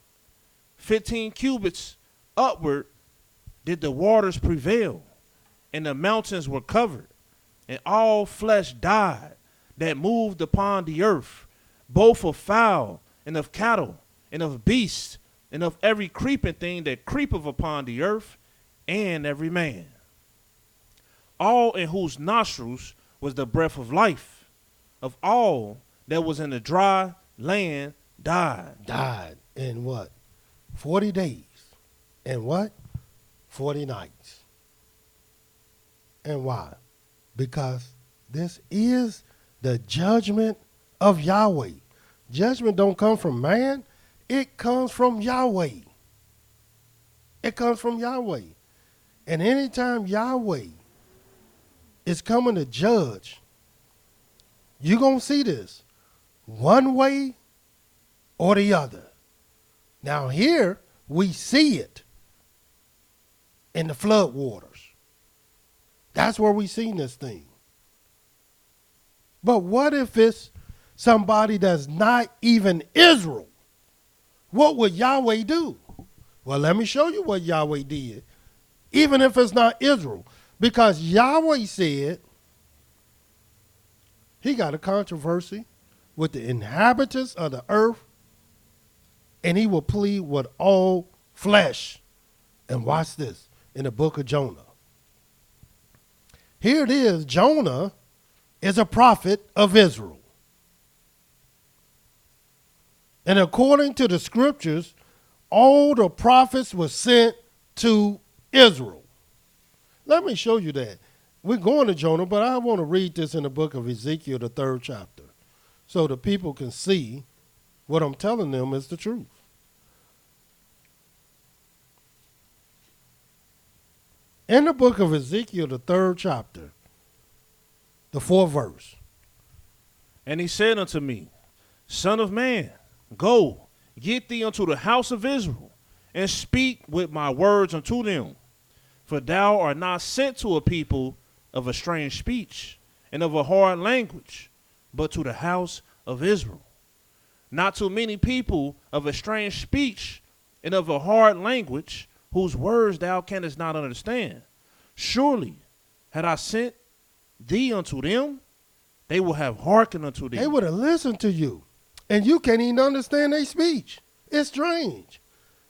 15 cubits upward did the waters prevail. And the mountains were covered. And all flesh died that moved upon the earth, both of fowl and of cattle and of beasts and of every creeping thing that creepeth upon the earth, and every man. All in whose nostrils was the breath of life, of all that was in the dry land died. Died in what? 40 days. And what? 40 nights. And why? Because this is the judgment of Yahweh. Judgment don't come from man. It comes from Yahweh. It comes from Yahweh. And anytime Yahweh is coming to judge, you're going to see this one way or the other. Now here we see it in the flood waters. That's where we seen this thing. But what if it's somebody that's not even Israel, what would Yahweh do? Well, let me show you what Yahweh did, even if it's not Israel. Because Yahweh said he got a controversy with the inhabitants of the earth, and he will plead with all flesh. And watch this in the book of Jonah. Here it is. Jonah is a prophet of Israel. And according to the scriptures, all the prophets were sent to Israel. Let me show you that. We're going to Jonah, but I want to read this in the book of Ezekiel, the 3rd chapter, so the people can see what I'm telling them is the truth. In the book of Ezekiel, the 3rd chapter, the 4th verse. And he said unto me, Son of man, go, get thee unto the house of Israel, and speak with my words unto them. For thou art not sent to a people of a strange speech and of a hard language, but to the house of Israel. Not to many people of a strange speech and of a hard language, whose words thou canst not understand. Surely, had I sent thee unto them, they will have hearkened unto thee. They would have listened to you, and you can't even understand their speech. It's strange.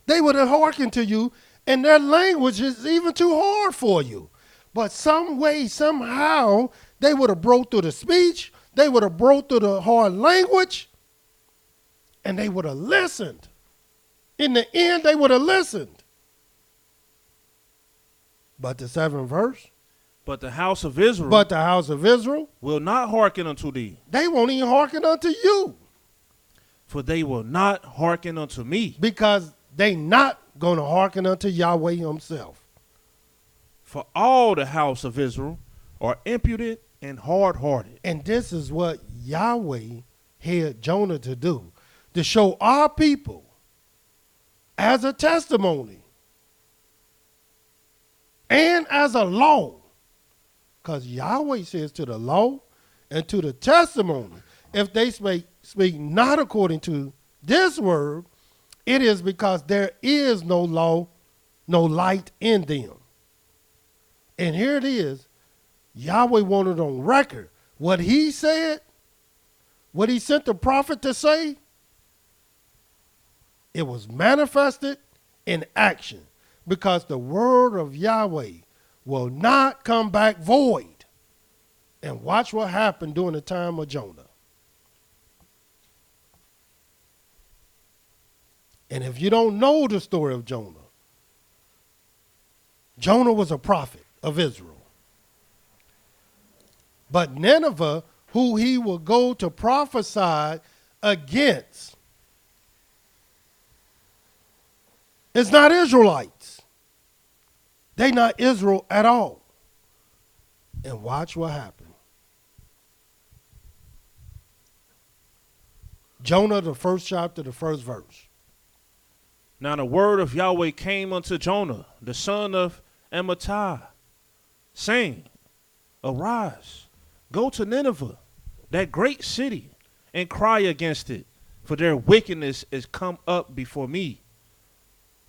They would have hearkened to you, and their language is even too hard for you. But some way, somehow, they would have broke through the speech, they would have broke through the hard language, and they would have listened. In the end, they would have listened. But the 7th verse. But the house of Israel. But the house of Israel. Will not hearken unto thee. They won't even hearken unto you. For they will not hearken unto me. Because they not going to hearken unto Yahweh himself. For all the house of Israel are impudent and hard-hearted. And this is what Yahweh had Jonah to do. To show our people as a testimony and as a law. Because Yahweh says to the law and to the testimony, if they speak not according to this word, it is because there is no law, no light in them. And here it is. Yahweh wanted on record what he said, what he sent the prophet to say. It was manifested in action, because the word of Yahweh will not come back void. And watch what happened during the time of Jonah. And if you don't know the story of Jonah, Jonah was a prophet of Israel. But Nineveh, who he will go to prophesy against, it's not Israelites. They not Israel at all. And watch what happened. Jonah, the 1st chapter, the 1st verse. Now the word of Yahweh came unto Jonah, the son of Amittai, saying, Arise, go to Nineveh, that great city, and cry against it, for their wickedness is come up before me.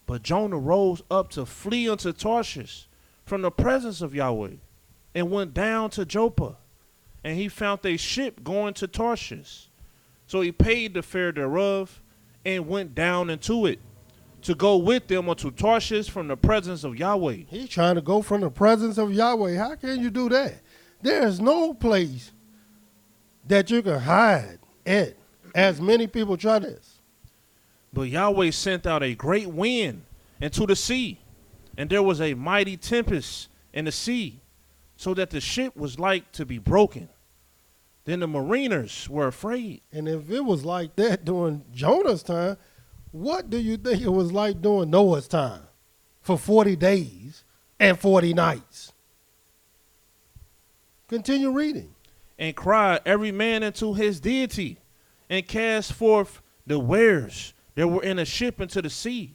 But Jonah rose up to flee unto Tarshish from the presence of Yahweh, and went down to Joppa, and he found a ship going to Tarshish. So he paid the fare thereof, and went down into it, to go with them unto Tarshish from the presence of Yahweh. He's trying to go from the presence of Yahweh. How can you do that? There is no place that you can hide at, as many people try this. But Yahweh sent out a great wind into the sea, and there was a mighty tempest in the sea, so that the ship was like to be broken. Then the mariners were afraid. And if it was like that during Jonah's time, what do you think it was like during Noah's time for 40 days and 40 nights? Continue reading. And cried every man into his deity, and cast forth the wares that were in a ship into the sea,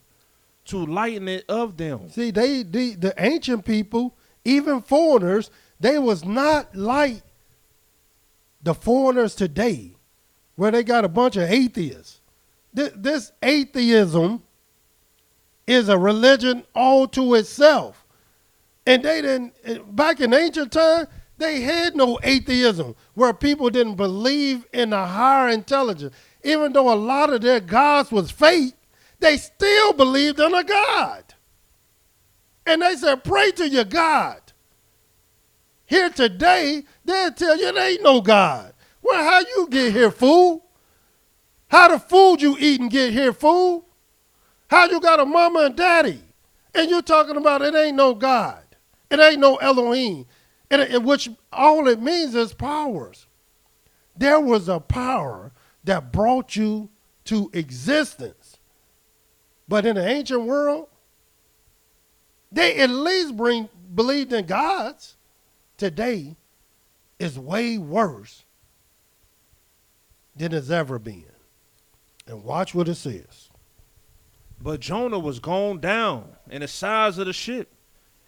to lighten it of them. See, the ancient people, even foreigners, they was not like the foreigners today where they got a bunch of atheists. This atheism is a religion all to itself. And they didn't, back in ancient time, they had no atheism where people didn't believe in a higher intelligence. Even though a lot of their gods was fake, they still believed in a God. And they said, pray to your God. Here today, they'll tell you there ain't no God. Well, how you get here, fool? How the food you eating get here, fool? How you got a mama and daddy? And you're talking about it ain't no God. It ain't no Elohim. Which all it means is powers. There was a power that brought you to existence. But in the ancient world, they at least believed in gods. Today is way worse than it's ever been. And watch what it says. But Jonah was gone down in the sides of the ship,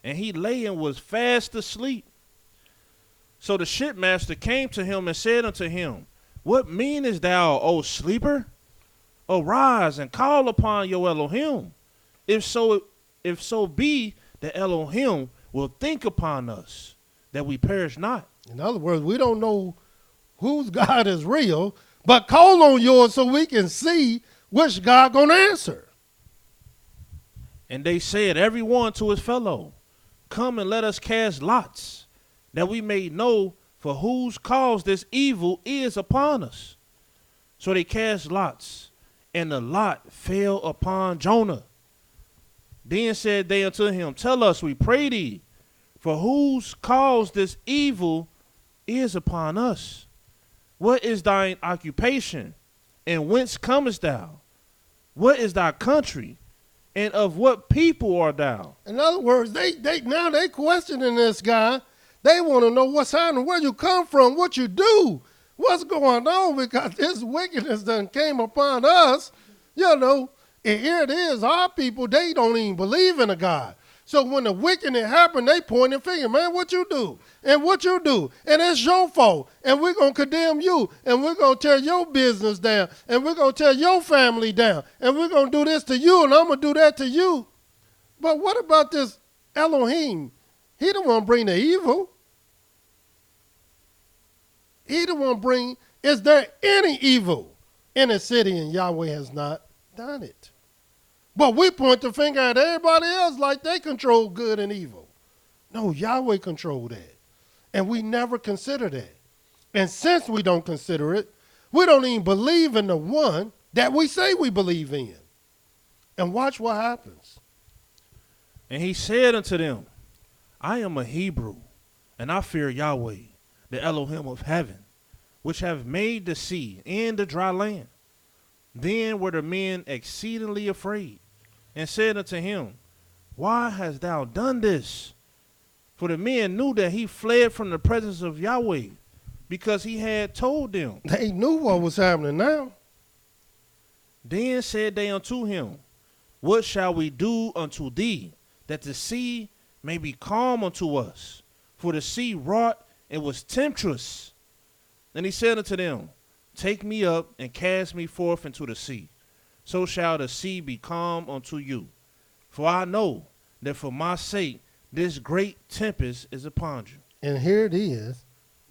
and he lay and was fast asleep. So the shipmaster came to him and said unto him, What meanest thou, O sleeper? Arise and call upon your Elohim. If so be that Elohim will think upon us, that we perish not. In other words, we don't know whose God is real, but call on yours so we can see which God gonna answer. And they said, every one to his fellow, Come and let us cast lots, that we may know for whose cause this evil is upon us. So they cast lots, and the lot fell upon Jonah. Then said they unto him, Tell us, we pray thee, for whose cause this evil is upon us. What is thine occupation, and whence comest thou? What is thy country, and of what people art thou? In other words, they questioning this guy. They want to know what's happening, where you come from, what you do, what's going on, because this wickedness done came upon us, and here it is, our people, they don't even believe in a God. So when the wickedness happened, they point and finger, man, what you do, and what you do, and it's your fault, and we're going to condemn you, and we're going to tear your business down, and we're going to tear your family down, and we're going to do this to you, and I'm going to do that to you. But what about this Elohim? He the one bring the evil. He the one bring, is there any evil in a city and Yahweh has not done it? But we point the finger at everybody else like they control good and evil. No, Yahweh controlled that. And we never consider that. And since we don't consider it, we don't even believe in the one that we say we believe in. And watch what happens. And he said unto them, I am a Hebrew, and I fear Yahweh, the Elohim of heaven, which have made the sea and the dry land. Then were the men exceedingly afraid, and said unto him, Why hast thou done this? For the men knew that he fled from the presence of Yahweh, because he had told them. They knew what was happening now. Then said they unto him, What shall we do unto thee, that the sea may be calm unto us? For the sea wrought and was tempestuous. And he said unto them, Take me up and cast me forth into the sea. So shall the sea be calm unto you. For I know that for my sake this great tempest is upon you. And here it is.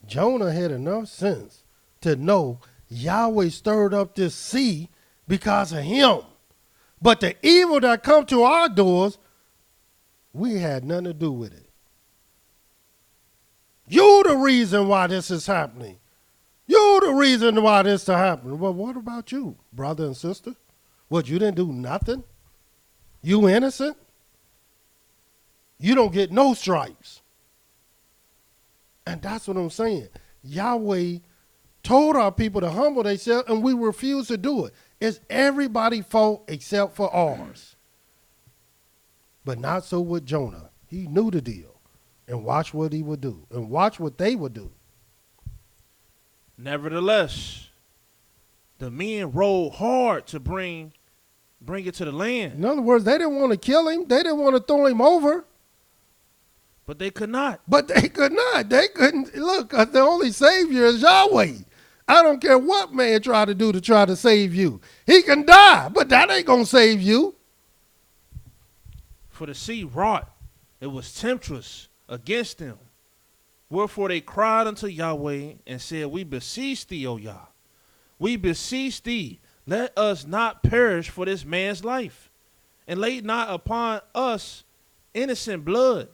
Jonah had enough sense to know Yahweh stirred up this sea because of him. But the evil that come to our doors, we had nothing to do with it. You the reason why this is happening. You the reason why this is happening. Well, what about you, brother and sister? What, you didn't do nothing? You innocent? You don't get no stripes. And that's what I'm saying. Yahweh told our people to humble themselves, and we refuse to do it. It's everybody's fault except for ours. But not so with Jonah. He knew the deal. And watch what he would do. And watch what they would do. Nevertheless, the men rowed hard to bring it to the land. In other words, they didn't want to kill him. They didn't want to throw him over. But they could not. But they could not. They couldn't. Look, 'cause the only Savior is Yahweh. I don't care what man try to do to try to save you. He can die, but that ain't going to save you. For the sea wrought, it was tempestuous against them. Wherefore they cried unto Yahweh and said, We beseech thee, O Yah. We beseech thee, let us not perish for this man's life, and lay not upon us innocent blood.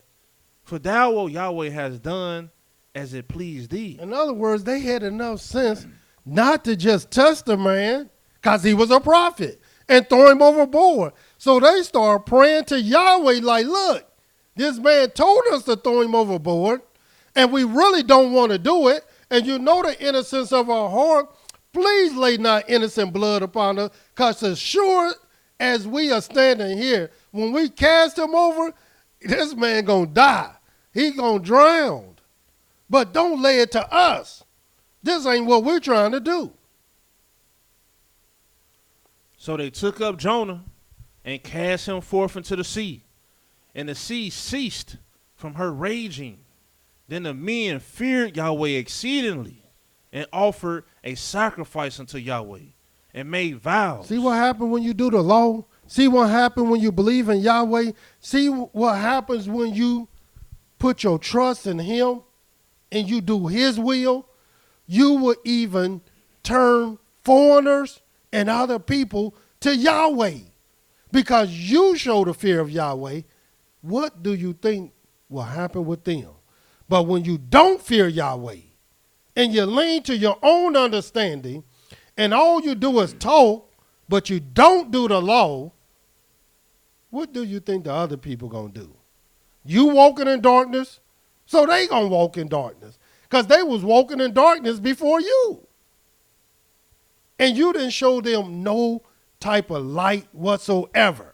For thou, O Yahweh, hast done as it pleased thee. In other words, they had enough sense not to just touch the man because he was a prophet and throw him overboard. So they start praying to Yahweh like, look, this man told us to throw him overboard, and we really don't want to do it. And you know the innocence of our heart. Please lay not innocent blood upon us, because as sure as we are standing here, when we cast him over, this man going to die. He going to drown. But don't lay it to us. This ain't what we're trying to do. So they took up Jonah and cast him forth into the sea. And the sea ceased from her raging. Then the men feared Yahweh exceedingly and offered a sacrifice unto Yahweh and made vows. See what happened when you do the law? See what happened when you believe in Yahweh? See what happens when you put your trust in him and you do his will? You will even turn foreigners and other people to Yahweh because you show the fear of Yahweh. What do you think will happen with them? But when you don't fear Yahweh and you lean to your own understanding and all you do is talk, but you don't do the law, what do you think the other people going to do? You walking in darkness, so they going to walk in darkness because they was walking in darkness before you. And you didn't show them no type of light whatsoever.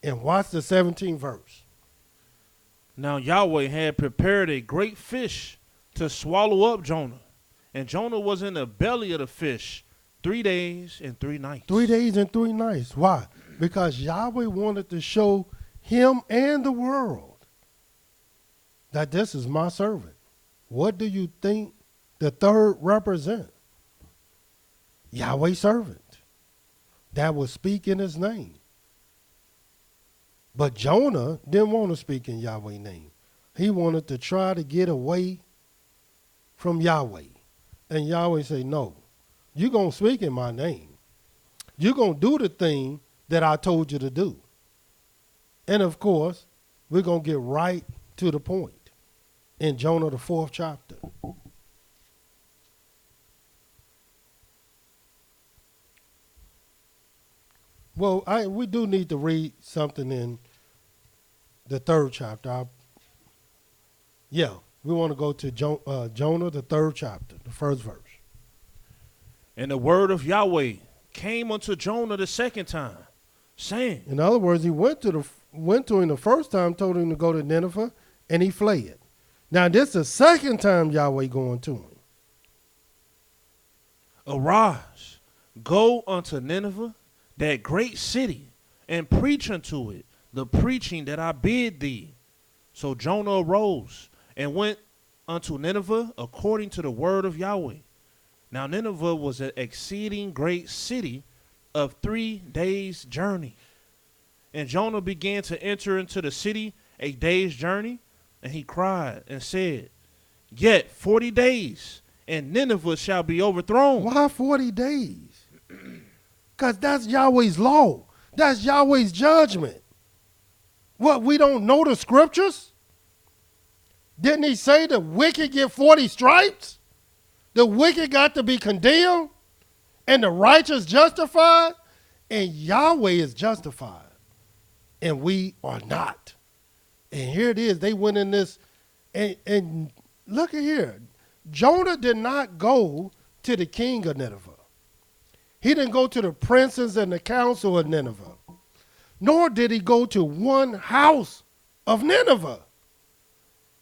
And watch the 17th verse. Now Yahweh had prepared a great fish to swallow up Jonah. And Jonah was in the belly of the fish 3 days and 3 nights. 3 days and 3 nights. Why? Because Yahweh wanted to show him and the world that this is my servant. What do you think the third represent? Yahweh's servant that will speak in his name. But Jonah didn't want to speak in Yahweh's name. He wanted to try to get away from Yahweh. And Yahweh said, no, you're going to speak in my name. You're going to do the thing that I told you to do. And of course, we're going to get right to the point in Jonah, the 4th chapter. Well, we do need to read something in the 3rd chapter. We want to go to Jonah, the 3rd chapter, the 1st verse. And the word of Yahweh came unto Jonah the 2nd time, saying. In other words, he went to him the first time, told him to go to Nineveh, and he fled. Now, this is the 2nd time Yahweh going to him. Arise, go unto Nineveh, that great city, and preach unto it the preaching that I bid thee. So Jonah arose and went unto Nineveh according to the word of Yahweh. Now Nineveh was an exceeding great city of 3 days' journey. And Jonah began to enter into the city a day's journey, and he cried and said, Yet 40 days, and Nineveh shall be overthrown. Why 40 days? Because that's Yahweh's law. That's Yahweh's judgment. What, we don't know the scriptures? Didn't he say the wicked get 40 stripes? The wicked got to be condemned and the righteous justified, and Yahweh is justified and we are not. And here it is. They went in this, and look at here. Jonah did not go to the king of Nineveh. He didn't go to the princes and the council of Nineveh, nor did he go to one house of Nineveh.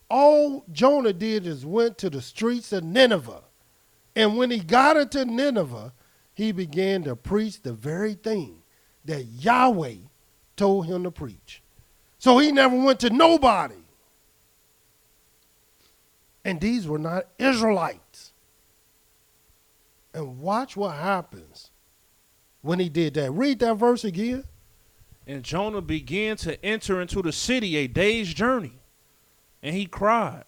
All Jonah did is went to the streets of Nineveh. And when he got into Nineveh, he began to preach the very thing that Yahweh told him to preach. So he never went to nobody. And these were not Israelites. And watch what happens when he did that. Read that verse again. And Jonah began to enter into the city a day's journey. And he cried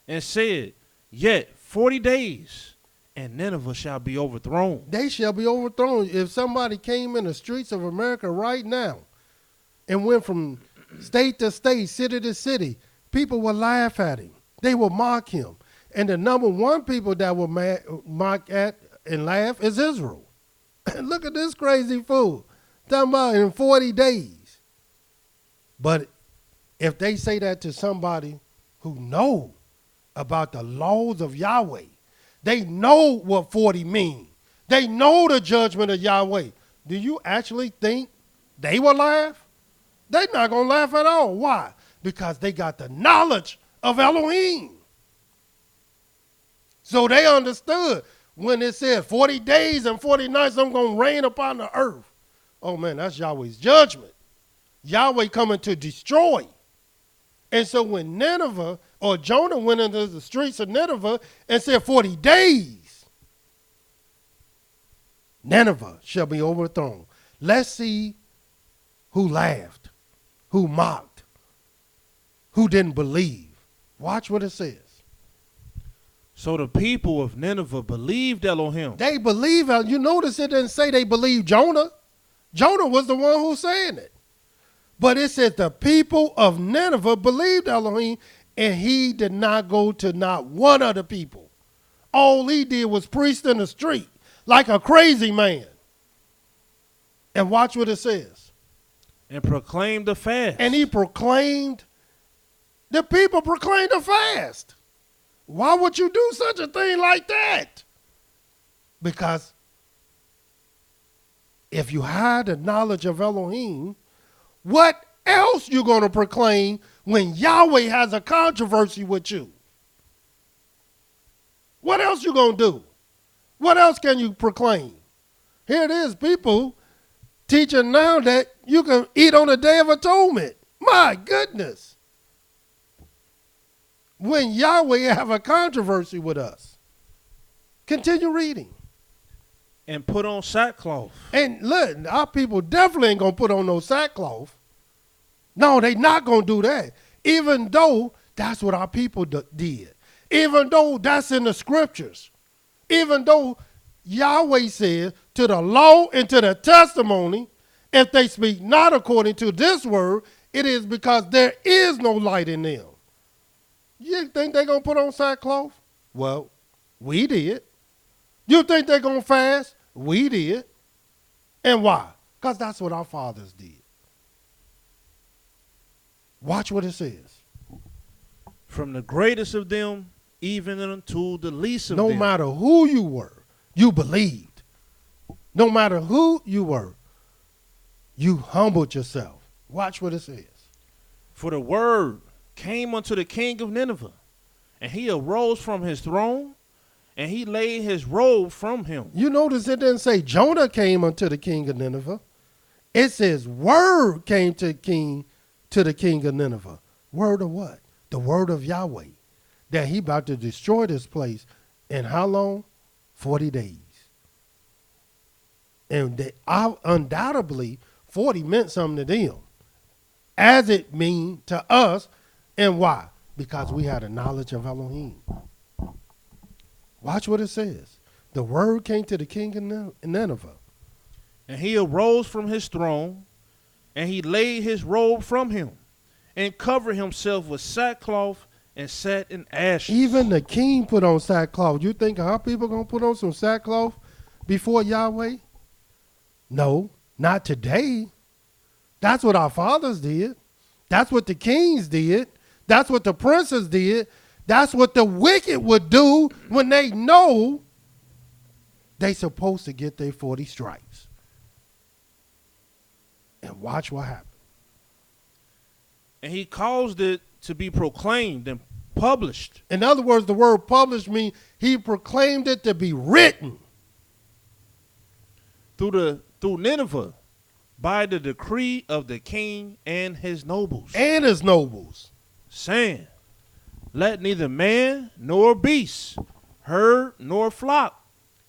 and said, Yet 40 days, and Nineveh shall be overthrown. They shall be overthrown. If somebody came in the streets of America right now and went from state to state, city to city, people would laugh at him. They would mock him. And the number one people that would mock at and laugh is Israel. Look at this crazy fool. Talking about in 40 days. But if they say that to somebody who know about the laws of Yahweh, they know what 40 mean. They know the judgment of Yahweh. Do you actually think they will laugh? They're not going to laugh at all. Why? Because they got the knowledge of Elohim. So they understood when it said 40 days and 40 nights I'm going to rain upon the earth. Oh, man, that's Yahweh's judgment. Yahweh coming to destroy. And so when Nineveh or Jonah went into the streets of Nineveh and said 40 days, Nineveh shall be overthrown. Let's see who laughed, who mocked, who didn't believe. Watch what it says. So the people of Nineveh believed Elohim. They believe. You notice it didn't say they believed Jonah. Jonah was the one who was saying it. But it said the people of Nineveh believed Elohim, and he did not go to not one of the people. All he did was preach in the street like a crazy man. And watch what it says. And proclaimed the fast. And he proclaimed, the people proclaimed a fast. Why would you do such a thing like that? Because if you had the knowledge of Elohim, what else you going to proclaim when Yahweh has a controversy with you? What else you going to do? What else can you proclaim? Here it is, people teaching now that you can eat on the Day of Atonement. My goodness. When Yahweh have a controversy with us. Continue reading. And put on sackcloth. And look, our people definitely ain't going to put on no sackcloth. No, they not going to do that. Even though that's what our people did. Even though that's in the scriptures. Even though Yahweh said to the law and to the testimony, if they speak not according to this word, it is because there is no light in them. You think they're going to put on sackcloth? Well, we did. You think they're going to fast? We did. And why? Because that's what our fathers did. Watch what it says. From the greatest of them, even unto the least of them. No matter who you were, you believed. No matter who you were, you humbled yourself. Watch what it says. For the word came unto the king of Nineveh, and he arose from his throne, and he laid his robe from him. You notice it didn't say Jonah came unto the king of Nineveh. It says word came to the king of Nineveh. Word of what? The word of Yahweh. That he about to destroy this place in how long? 40 days. And undoubtedly 40 meant something to them. As it mean to us. And why? Because we had a knowledge of Elohim. Watch what it says. The word came to the king of Nineveh. And he arose from his throne, and he laid his robe from him, and covered himself with sackcloth, and sat in ashes. Even the king put on sackcloth. You think our people going to put on some sackcloth before Yahweh? No, not today. That's what our fathers did. That's what the kings did. That's what the princes did. That's what the wicked would do when they know they supposed to get their 40 stripes. And watch what happened. And he caused it to be proclaimed and published. In other words, the word published means he proclaimed it to be written. Through Nineveh, by the decree of the king and his nobles. And his nobles. Saying, let neither man nor beast, herd nor flock,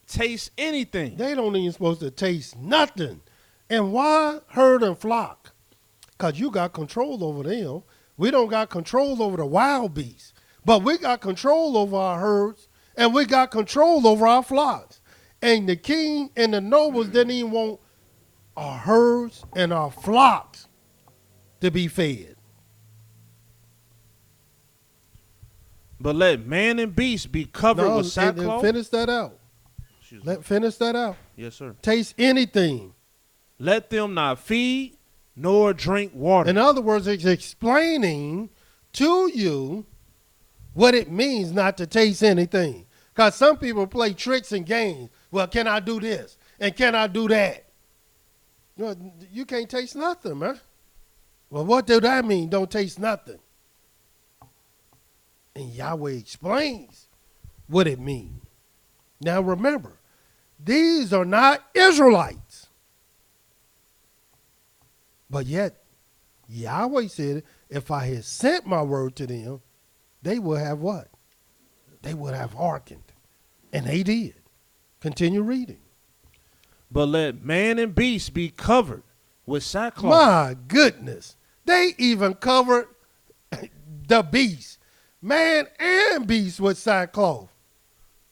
taste anything. They don't even supposed to taste nothing. And why herd and flock? Because you got control over them. We don't got control over the wild beasts. But we got control over our herds, and we got control over our flocks. And the king and the nobles didn't even want our herds and our flocks to be fed. But let man and beast be covered with sackcloth. Finish that out. Finish that out. Yes, sir. Taste anything. Let them not feed nor drink water. In other words, it's explaining to you what it means not to taste anything. Because some people play tricks and games. Well, can I do this? And can I do that? You can't taste nothing, man. Well, what does that mean? Don't taste nothing. And Yahweh explains what it means. Now remember, these are not Israelites. But yet, Yahweh said, if I had sent my word to them, they would have what? They would have hearkened. And they did. Continue reading. But let man and beast be covered with sackcloth. My goodness. They even covered the beast. Man and beast with sackcloth.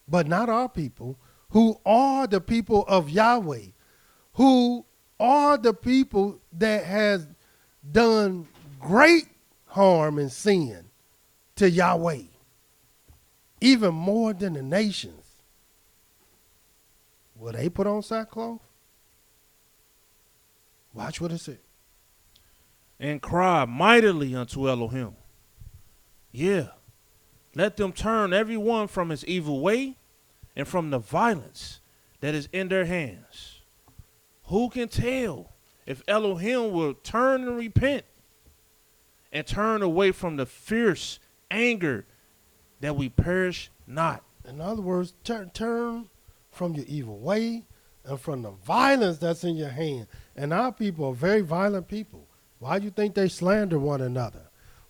But not our people, who are the people of Yahweh, who are the people that has done great harm and sin to Yahweh, even more than the nations. Will they put on sackcloth? Watch what it says. And cry mightily unto Elohim. Yeah. Let them turn every one from his evil way and from the violence that is in their hands. Who can tell if Elohim will turn and repent and turn away from the fierce anger that we perish not? In other words, turn from your evil way and from the violence that's in your hand. And our people are very violent people. Why do you think they slander one another?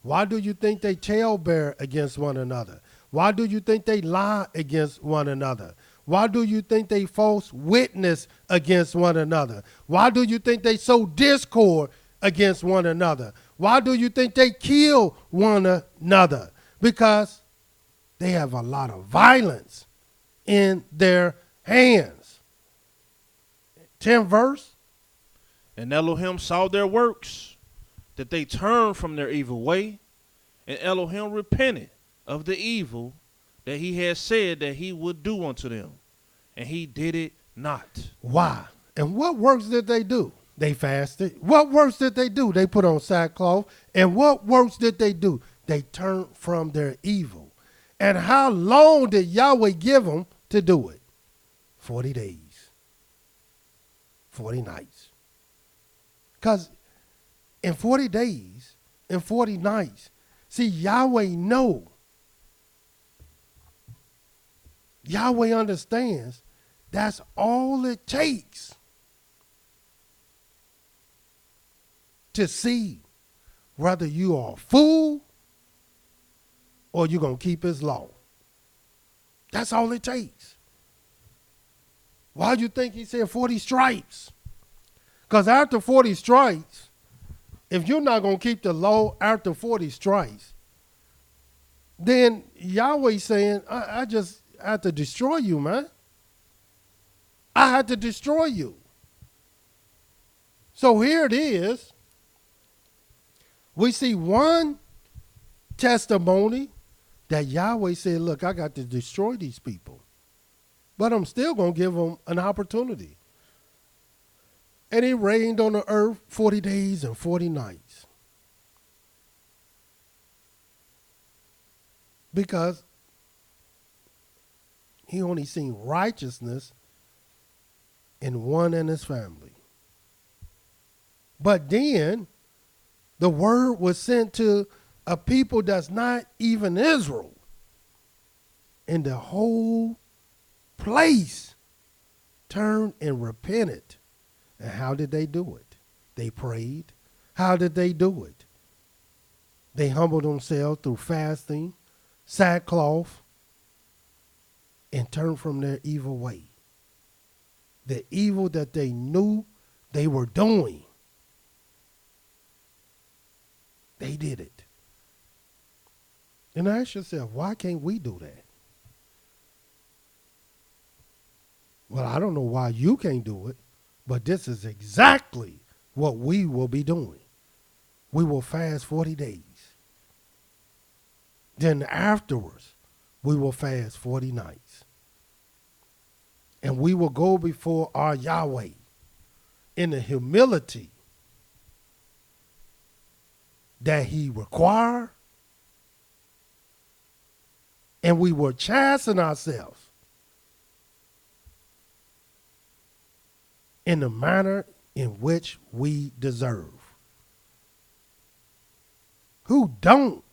Why do you think they talebear against one another? Why do you think they lie against one another? Why do you think they false witness against one another? Why do you think they sow discord against one another? Why do you think they kill one another? Because they have a lot of violence in their hands. 10th verse. And Elohim saw their works, that they turned from their evil way, and Elohim repented of the evil that he had said that he would do unto them, and he did it not. Why? And what works did they do? They fasted. What works did they do? They put on sackcloth. And what works did they do? They turned from their evil. And how long did Yahweh give them to do it? 40 days. 40 nights. Because in 40 days, in 40 nights, see, Yahweh know. Yahweh understands that's all it takes to see whether you are a fool or you're going to keep his law. That's all it takes. Why do you think he said 40 stripes? Because after 40 stripes, if you're not going to keep the law after 40 stripes, then Yahweh saying, I just have to destroy you, man. I had to destroy you. So here it is. We see one testimony that Yahweh said, look, I got to destroy these people. But I'm still going to give them an opportunity. And it rained on the earth 40 days and 40 nights. Because he only seen righteousness in one and his family. But then the word was sent to a people that's not even Israel. And the whole place turned and repented. And how did they do it? They prayed. How did they do it? They humbled themselves through fasting, sackcloth and turn from their evil way. The evil that they knew they were doing. They did it. And ask yourself, why can't we do that? Well, I don't know why you can't do it, but this is exactly what we will be doing. We will fast 40 days. Then afterwards, we will fast 40 nights. And we will go before our Yahweh in the humility that he requires. And we will chasten ourselves in the manner in which we deserve. Who don't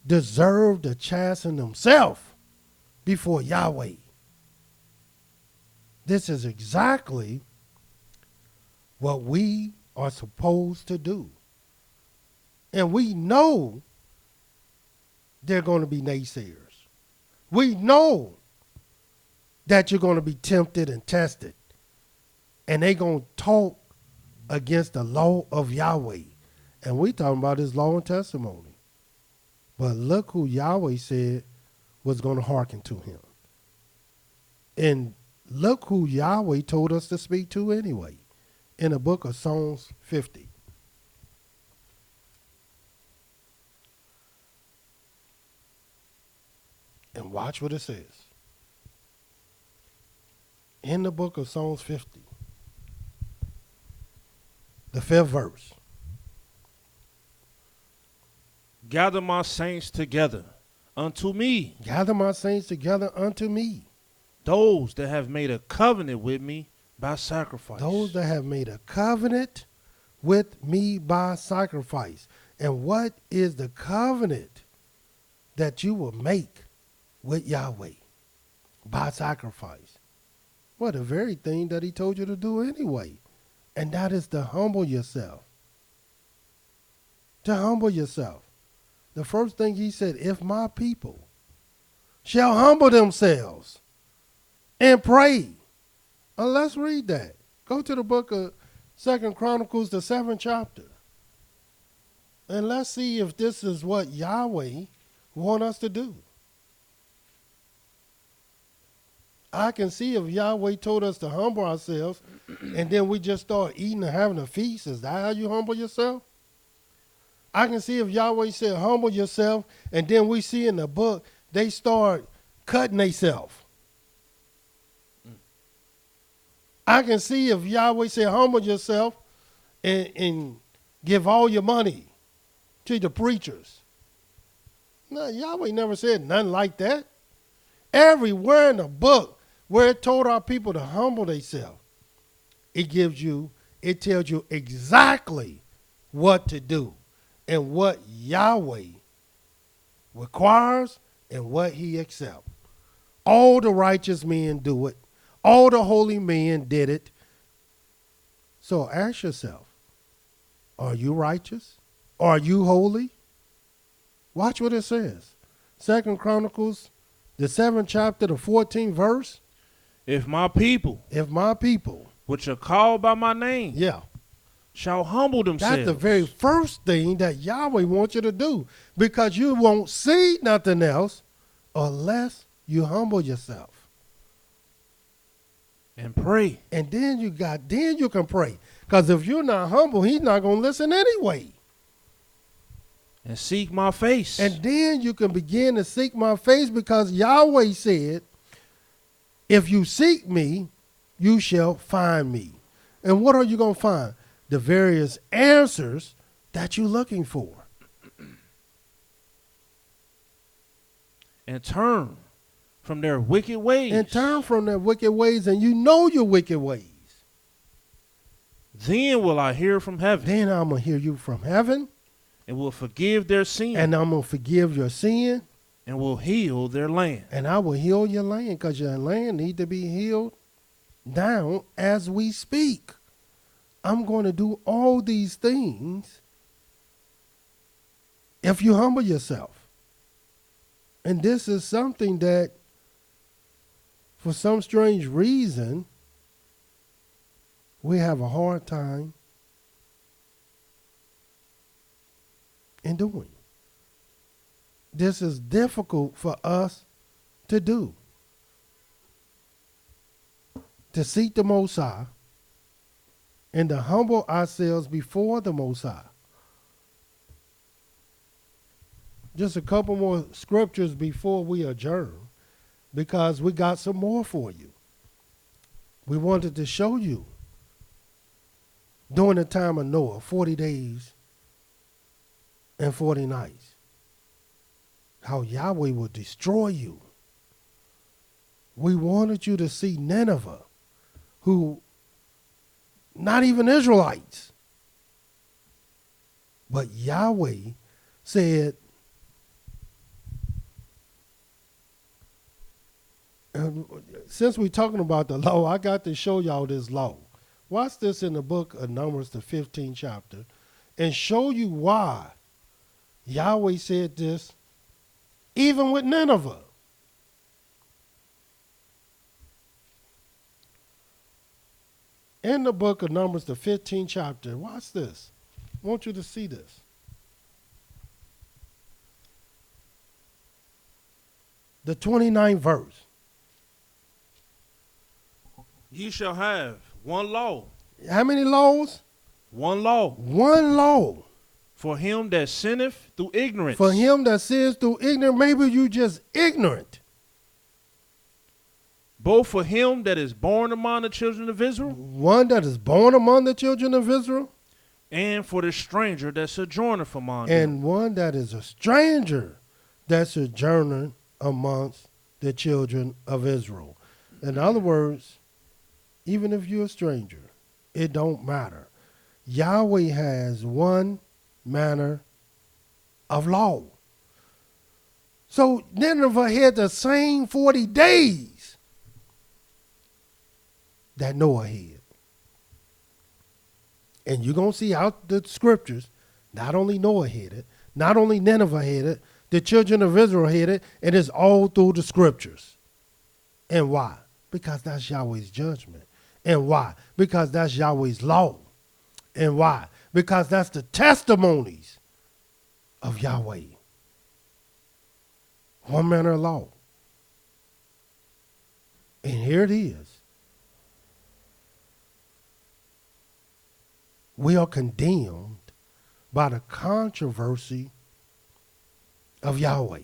deserve to chasten themselves before Yahweh. This is exactly what we are supposed to do. And we know there are going to be naysayers. We know that you're going to be tempted and tested. And they're going to talk against the law of Yahweh. And we talking about his law and testimony. But look who Yahweh said was going to hearken to him. And look who Yahweh told us to speak to anyway. In the book of Psalms 50. And watch what it says. In the book of Psalms 50. The 5th verse. Gather my saints together unto me. Gather my saints together unto me. Those that have made a covenant with me by sacrifice. Those that have made a covenant with me by sacrifice. And what is the covenant that you will make with Yahweh by sacrifice? Well, the very thing that he told you to do anyway. And that is to humble yourself. To humble yourself. The first thing he said, if my people shall humble themselves and pray. Let's read that. Go to the book of 2 Chronicles, the 7th chapter. And let's see if this is what Yahweh wants us to do. I can see if Yahweh told us to humble ourselves and then we just start eating and having a feast. Is that how you humble yourself? I can see if Yahweh said humble yourself and then we see in the book they start cutting themselves. I can see if Yahweh said humble yourself and give all your money to the preachers. No, Yahweh never said nothing like that. Everywhere in the book where it told our people to humble themselves, it tells you exactly what to do and what Yahweh requires and what he accepts. All the righteous men do it. All the holy men did it. So ask yourself, are you righteous? Are you holy? Watch what it says. 2 Chronicles, the 7th chapter, the 14th verse. If my people, which are called by my name, shall humble themselves. That's the very first thing that Yahweh wants you to do, because you won't see nothing else unless you humble yourself. And pray. And then you can pray. Because if you're not humble, he's not going to listen anyway. And seek my face. And then you can begin to seek my face, because Yahweh said, if you seek me, you shall find me. And what are you going to find? The various answers that you're looking for. And turn from their wicked ways. And turn from their wicked ways, and you know your wicked ways. Then will I hear from heaven. Then I'm going to hear you from heaven. And will forgive their sin. And I'm going to forgive your sin. And will heal their land. And I will heal your land, because your land need to be healed down as we speak. I'm going to do all these things if you humble yourself. And this is something that, for some strange reason, we have a hard time in doing. This is difficult for us to do. To seek the Most High and to humble ourselves before the Most High. Just a couple more scriptures before we adjourn, because we got some more for you. We wanted to show you during the time of Noah, 40 days and 40 nights, how Yahweh will destroy you. We wanted you to see Nineveh, who not even Israelites, but Yahweh said, since we're talking about the law, I got to show y'all this law. Watch this in the book of Numbers, the 15th chapter, and show you why Yahweh said this, even with Nineveh. In the book of Numbers, the 15th chapter, watch this. I want you to see this. The 29th verse. Ye shall have one law. How many laws? One law. One law. For him that sinneth through ignorance. For him that sins through ignorance. Maybe you just ignorant. Both for him that is born among the children of Israel. One that is born among the children of Israel. And for the stranger that sojourneth among them. And one that is a stranger that sojourneth amongst the children of Israel. In other words, even if you're a stranger, it don't matter. Yahweh has one manner of law. So Nineveh had the same 40 days that Noah had. And you're going to see out the scriptures, not only Noah had it, not only Nineveh had it, the children of Israel had it, and it's all through the scriptures. And why? Because that's Yahweh's judgment. And why? Because that's Yahweh's law. And why? Because that's the testimonies of Yahweh. One manner of law. And here it is. We are condemned by the controversy of Yahweh.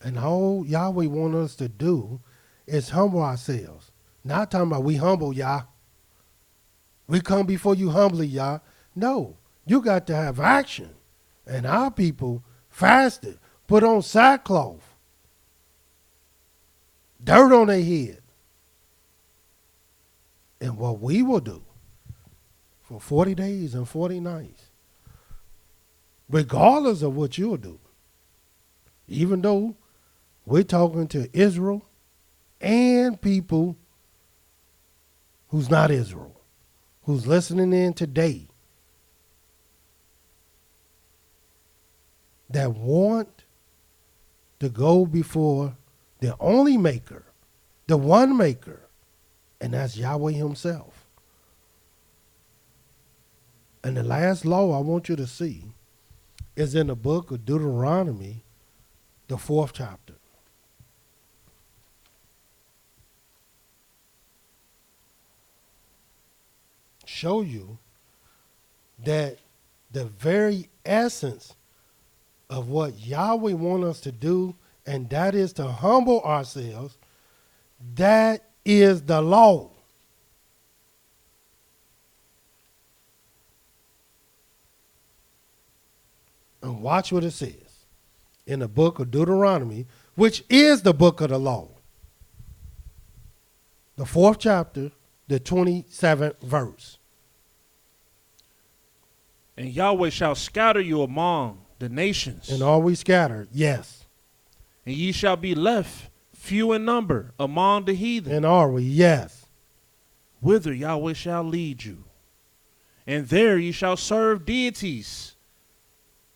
And all Yahweh wants us to do is humble ourselves. Not talking about we humble, Yah. We come before you humbly, Yah. No, you got to have action. And our people fasted, put on sackcloth, dirt on their head. And what we will do for 40 days and 40 nights, regardless of what you'll do, even though we're talking to Israel and people who's not Israel, who's listening in today, that want to go before the only maker, the one maker, and that's Yahweh himself. And the last law I want you to see is in the book of Deuteronomy, the 4th chapter. Show you that the very essence of what Yahweh wants us to do, and that is to humble ourselves, that is the law. And watch what it says in the book of Deuteronomy, which is the book of the law. The 4th chapter, the 27th verse. And Yahweh shall scatter you among the nations. And are we scattered? Yes. And ye shall be left few in number among the heathen. And are we? Yes. Whither Yahweh shall lead you. And there ye shall serve deities,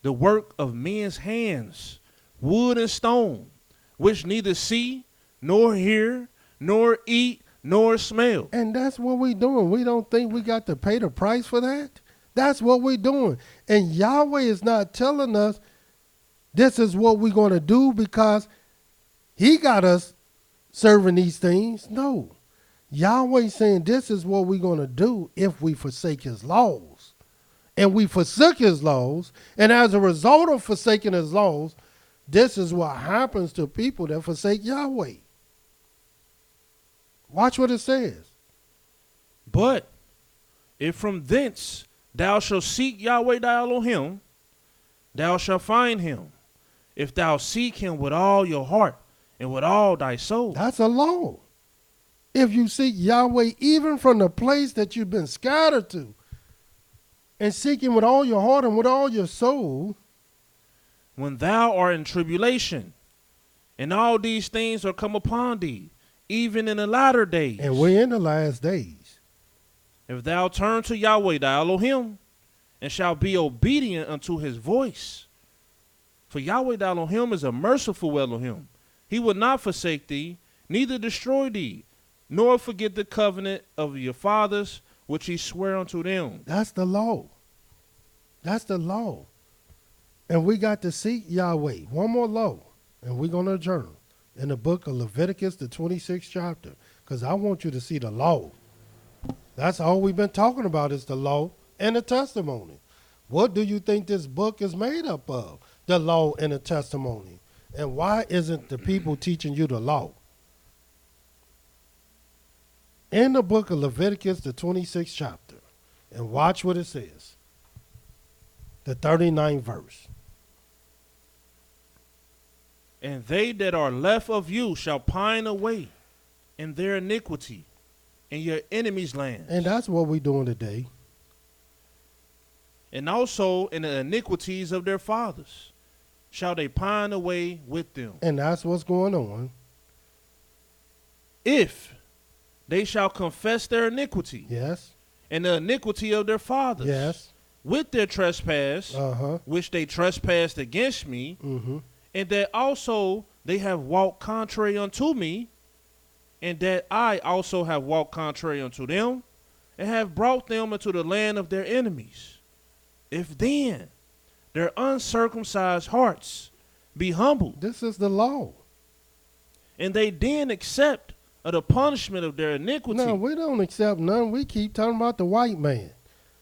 the work of men's hands, wood and stone, which neither see, nor hear, nor eat, nor smell. And that's what we're doing. We don't think we got to pay the price for that. That's what we're doing. And Yahweh is not telling us this is what we're going to do because he got us serving these things. No. Yahweh saying this is what we're going to do if we forsake his laws. And we forsook his laws. And as a result of forsaking his laws, this is what happens to people that forsake Yahweh. Watch what it says. But if from thence thou shalt seek Yahweh thy Elohim, thou shalt find him, if thou seek him with all your heart and with all thy soul. That's a law. If you seek Yahweh even from the place that you've been scattered to, and seek him with all your heart and with all your soul. When thou art in tribulation, and all these things are come upon thee, even in the latter days. And we're in the last days. If thou turn to Yahweh thy Elohim, and shalt be obedient unto his voice. For Yahweh thy Elohim is a merciful Elohim. He will not forsake thee, neither destroy thee, nor forget the covenant of your fathers, which he sware unto them. That's the law. That's the law. And we got to seek Yahweh. One more law, and we're going to adjourn. In the book of Leviticus, the 26th chapter, because I want you to see the law. That's all we've been talking about is the law and the testimony. What do you think this book is made up of? The law and the testimony. And why isn't the people teaching you the law? In the book of Leviticus, the 26th chapter, and watch what it says. The 39th verse. And they that are left of you shall pine away in their iniquity in your enemies' land. And that's what we're doing today. And also in the iniquities of their fathers shall they pine away with them. And that's what's going on. If they shall confess their iniquity. Yes. And the iniquity of their fathers. Yes. With their trespass, which they trespassed against me, and that also they have walked contrary unto me, and that I also have walked contrary unto them, and have brought them into the land of their enemies. If then their uncircumcised hearts be humbled. This is the law. And they then accept of the punishment of their iniquity. No, we don't accept none. We keep talking about the white man.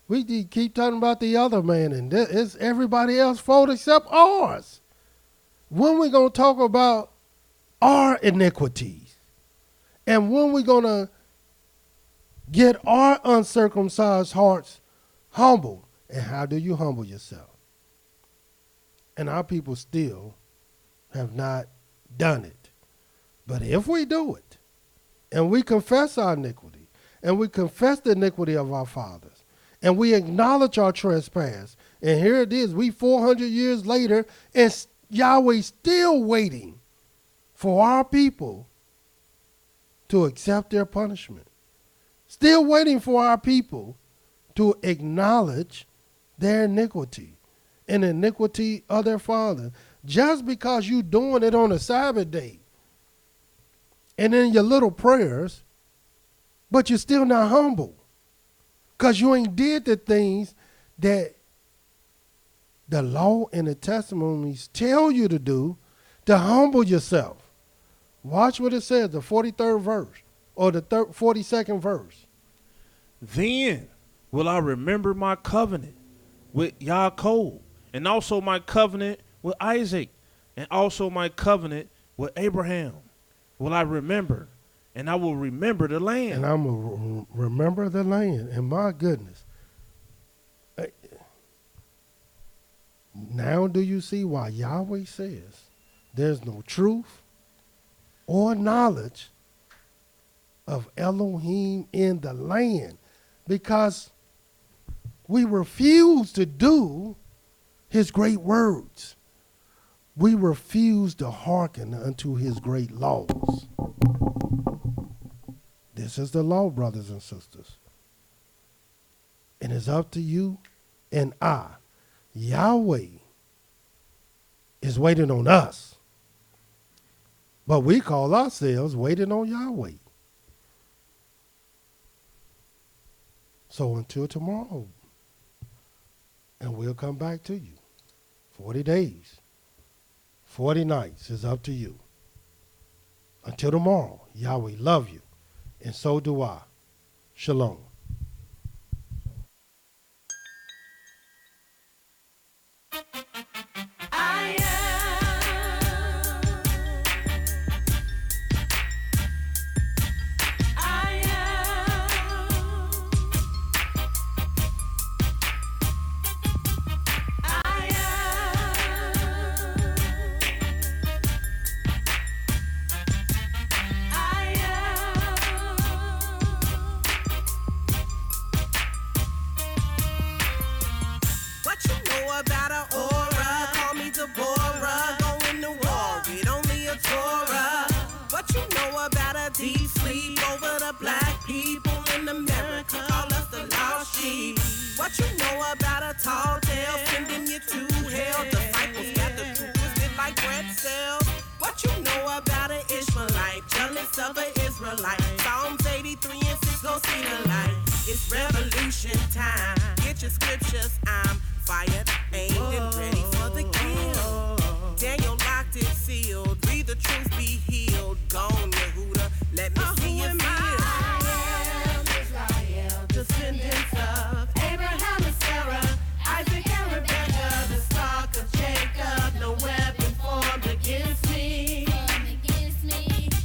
We keep talking about the other man, and it's everybody else's fault except ours. When we going to talk about our iniquities? And when we going to get our uncircumcised hearts humbled? And how do you humble yourself? And our people still have not done it. But if we do it, and we confess our iniquity, and we confess the iniquity of our fathers, and we acknowledge our trespass, and here it is, we 400 years later, and Yahweh still waiting for our people to accept their punishment. Still waiting for our people to acknowledge their iniquity and the iniquity of their father. Just because you're doing it on a Sabbath day and in your little prayers, but you're still not humble because you ain't did the things that the law and the testimonies tell you to do to humble yourself. Watch what it says, the 43rd verse or the 42nd verse. Then will I remember my covenant with Yaakov, and also my covenant with Isaac, and also my covenant with Abraham. Will I remember, and I will remember the land. And I'm going to remember the land. And my goodness. Now do you see why Yahweh says there's no truth or knowledge of Elohim in the land? Because we refuse to do his great words. We refuse to hearken unto his great laws. This is the law, brothers and sisters. And it's up to you and I. Yahweh is waiting on us. But we call ourselves waiting on Yahweh. So until tomorrow, and we'll come back to you. 40 days, 40 nights is up to you. Until tomorrow, Yahweh love you, and so do I. Shalom. Deep sleep over the black people in America. Call us the lost sheep. What you know about a tall tale sending you to hell? Disciples got the truth twisted like bread cells. What you know about an Ishmaelite jealous of an Israelite? Psalms 83 and 6 gon' see the light. It's revolution time. Get your scriptures. I'm fired, aimed, and ready for the kill. Daniel locked it sealed. Read the truth, be healed. Gone, Yehuda. Let me see you feel. I am Israel, descendants of Abraham and Sarah, Isaac and Rebecca, the stock of Jacob. No weapon formed against me.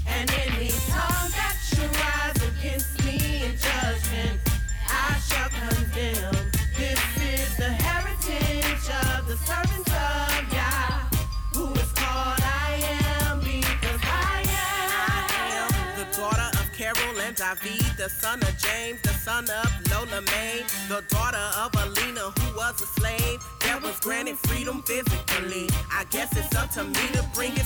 And any tongue that should rise against me in judgment, I shall condemn. This is the heritage of the servants of Yah, who is called I am, because I am the daughter of Carol and David, the son of James, the son of Lola May, the daughter of Alina, who was a slave that was granted freedom physically. I guess it's up to me to bring it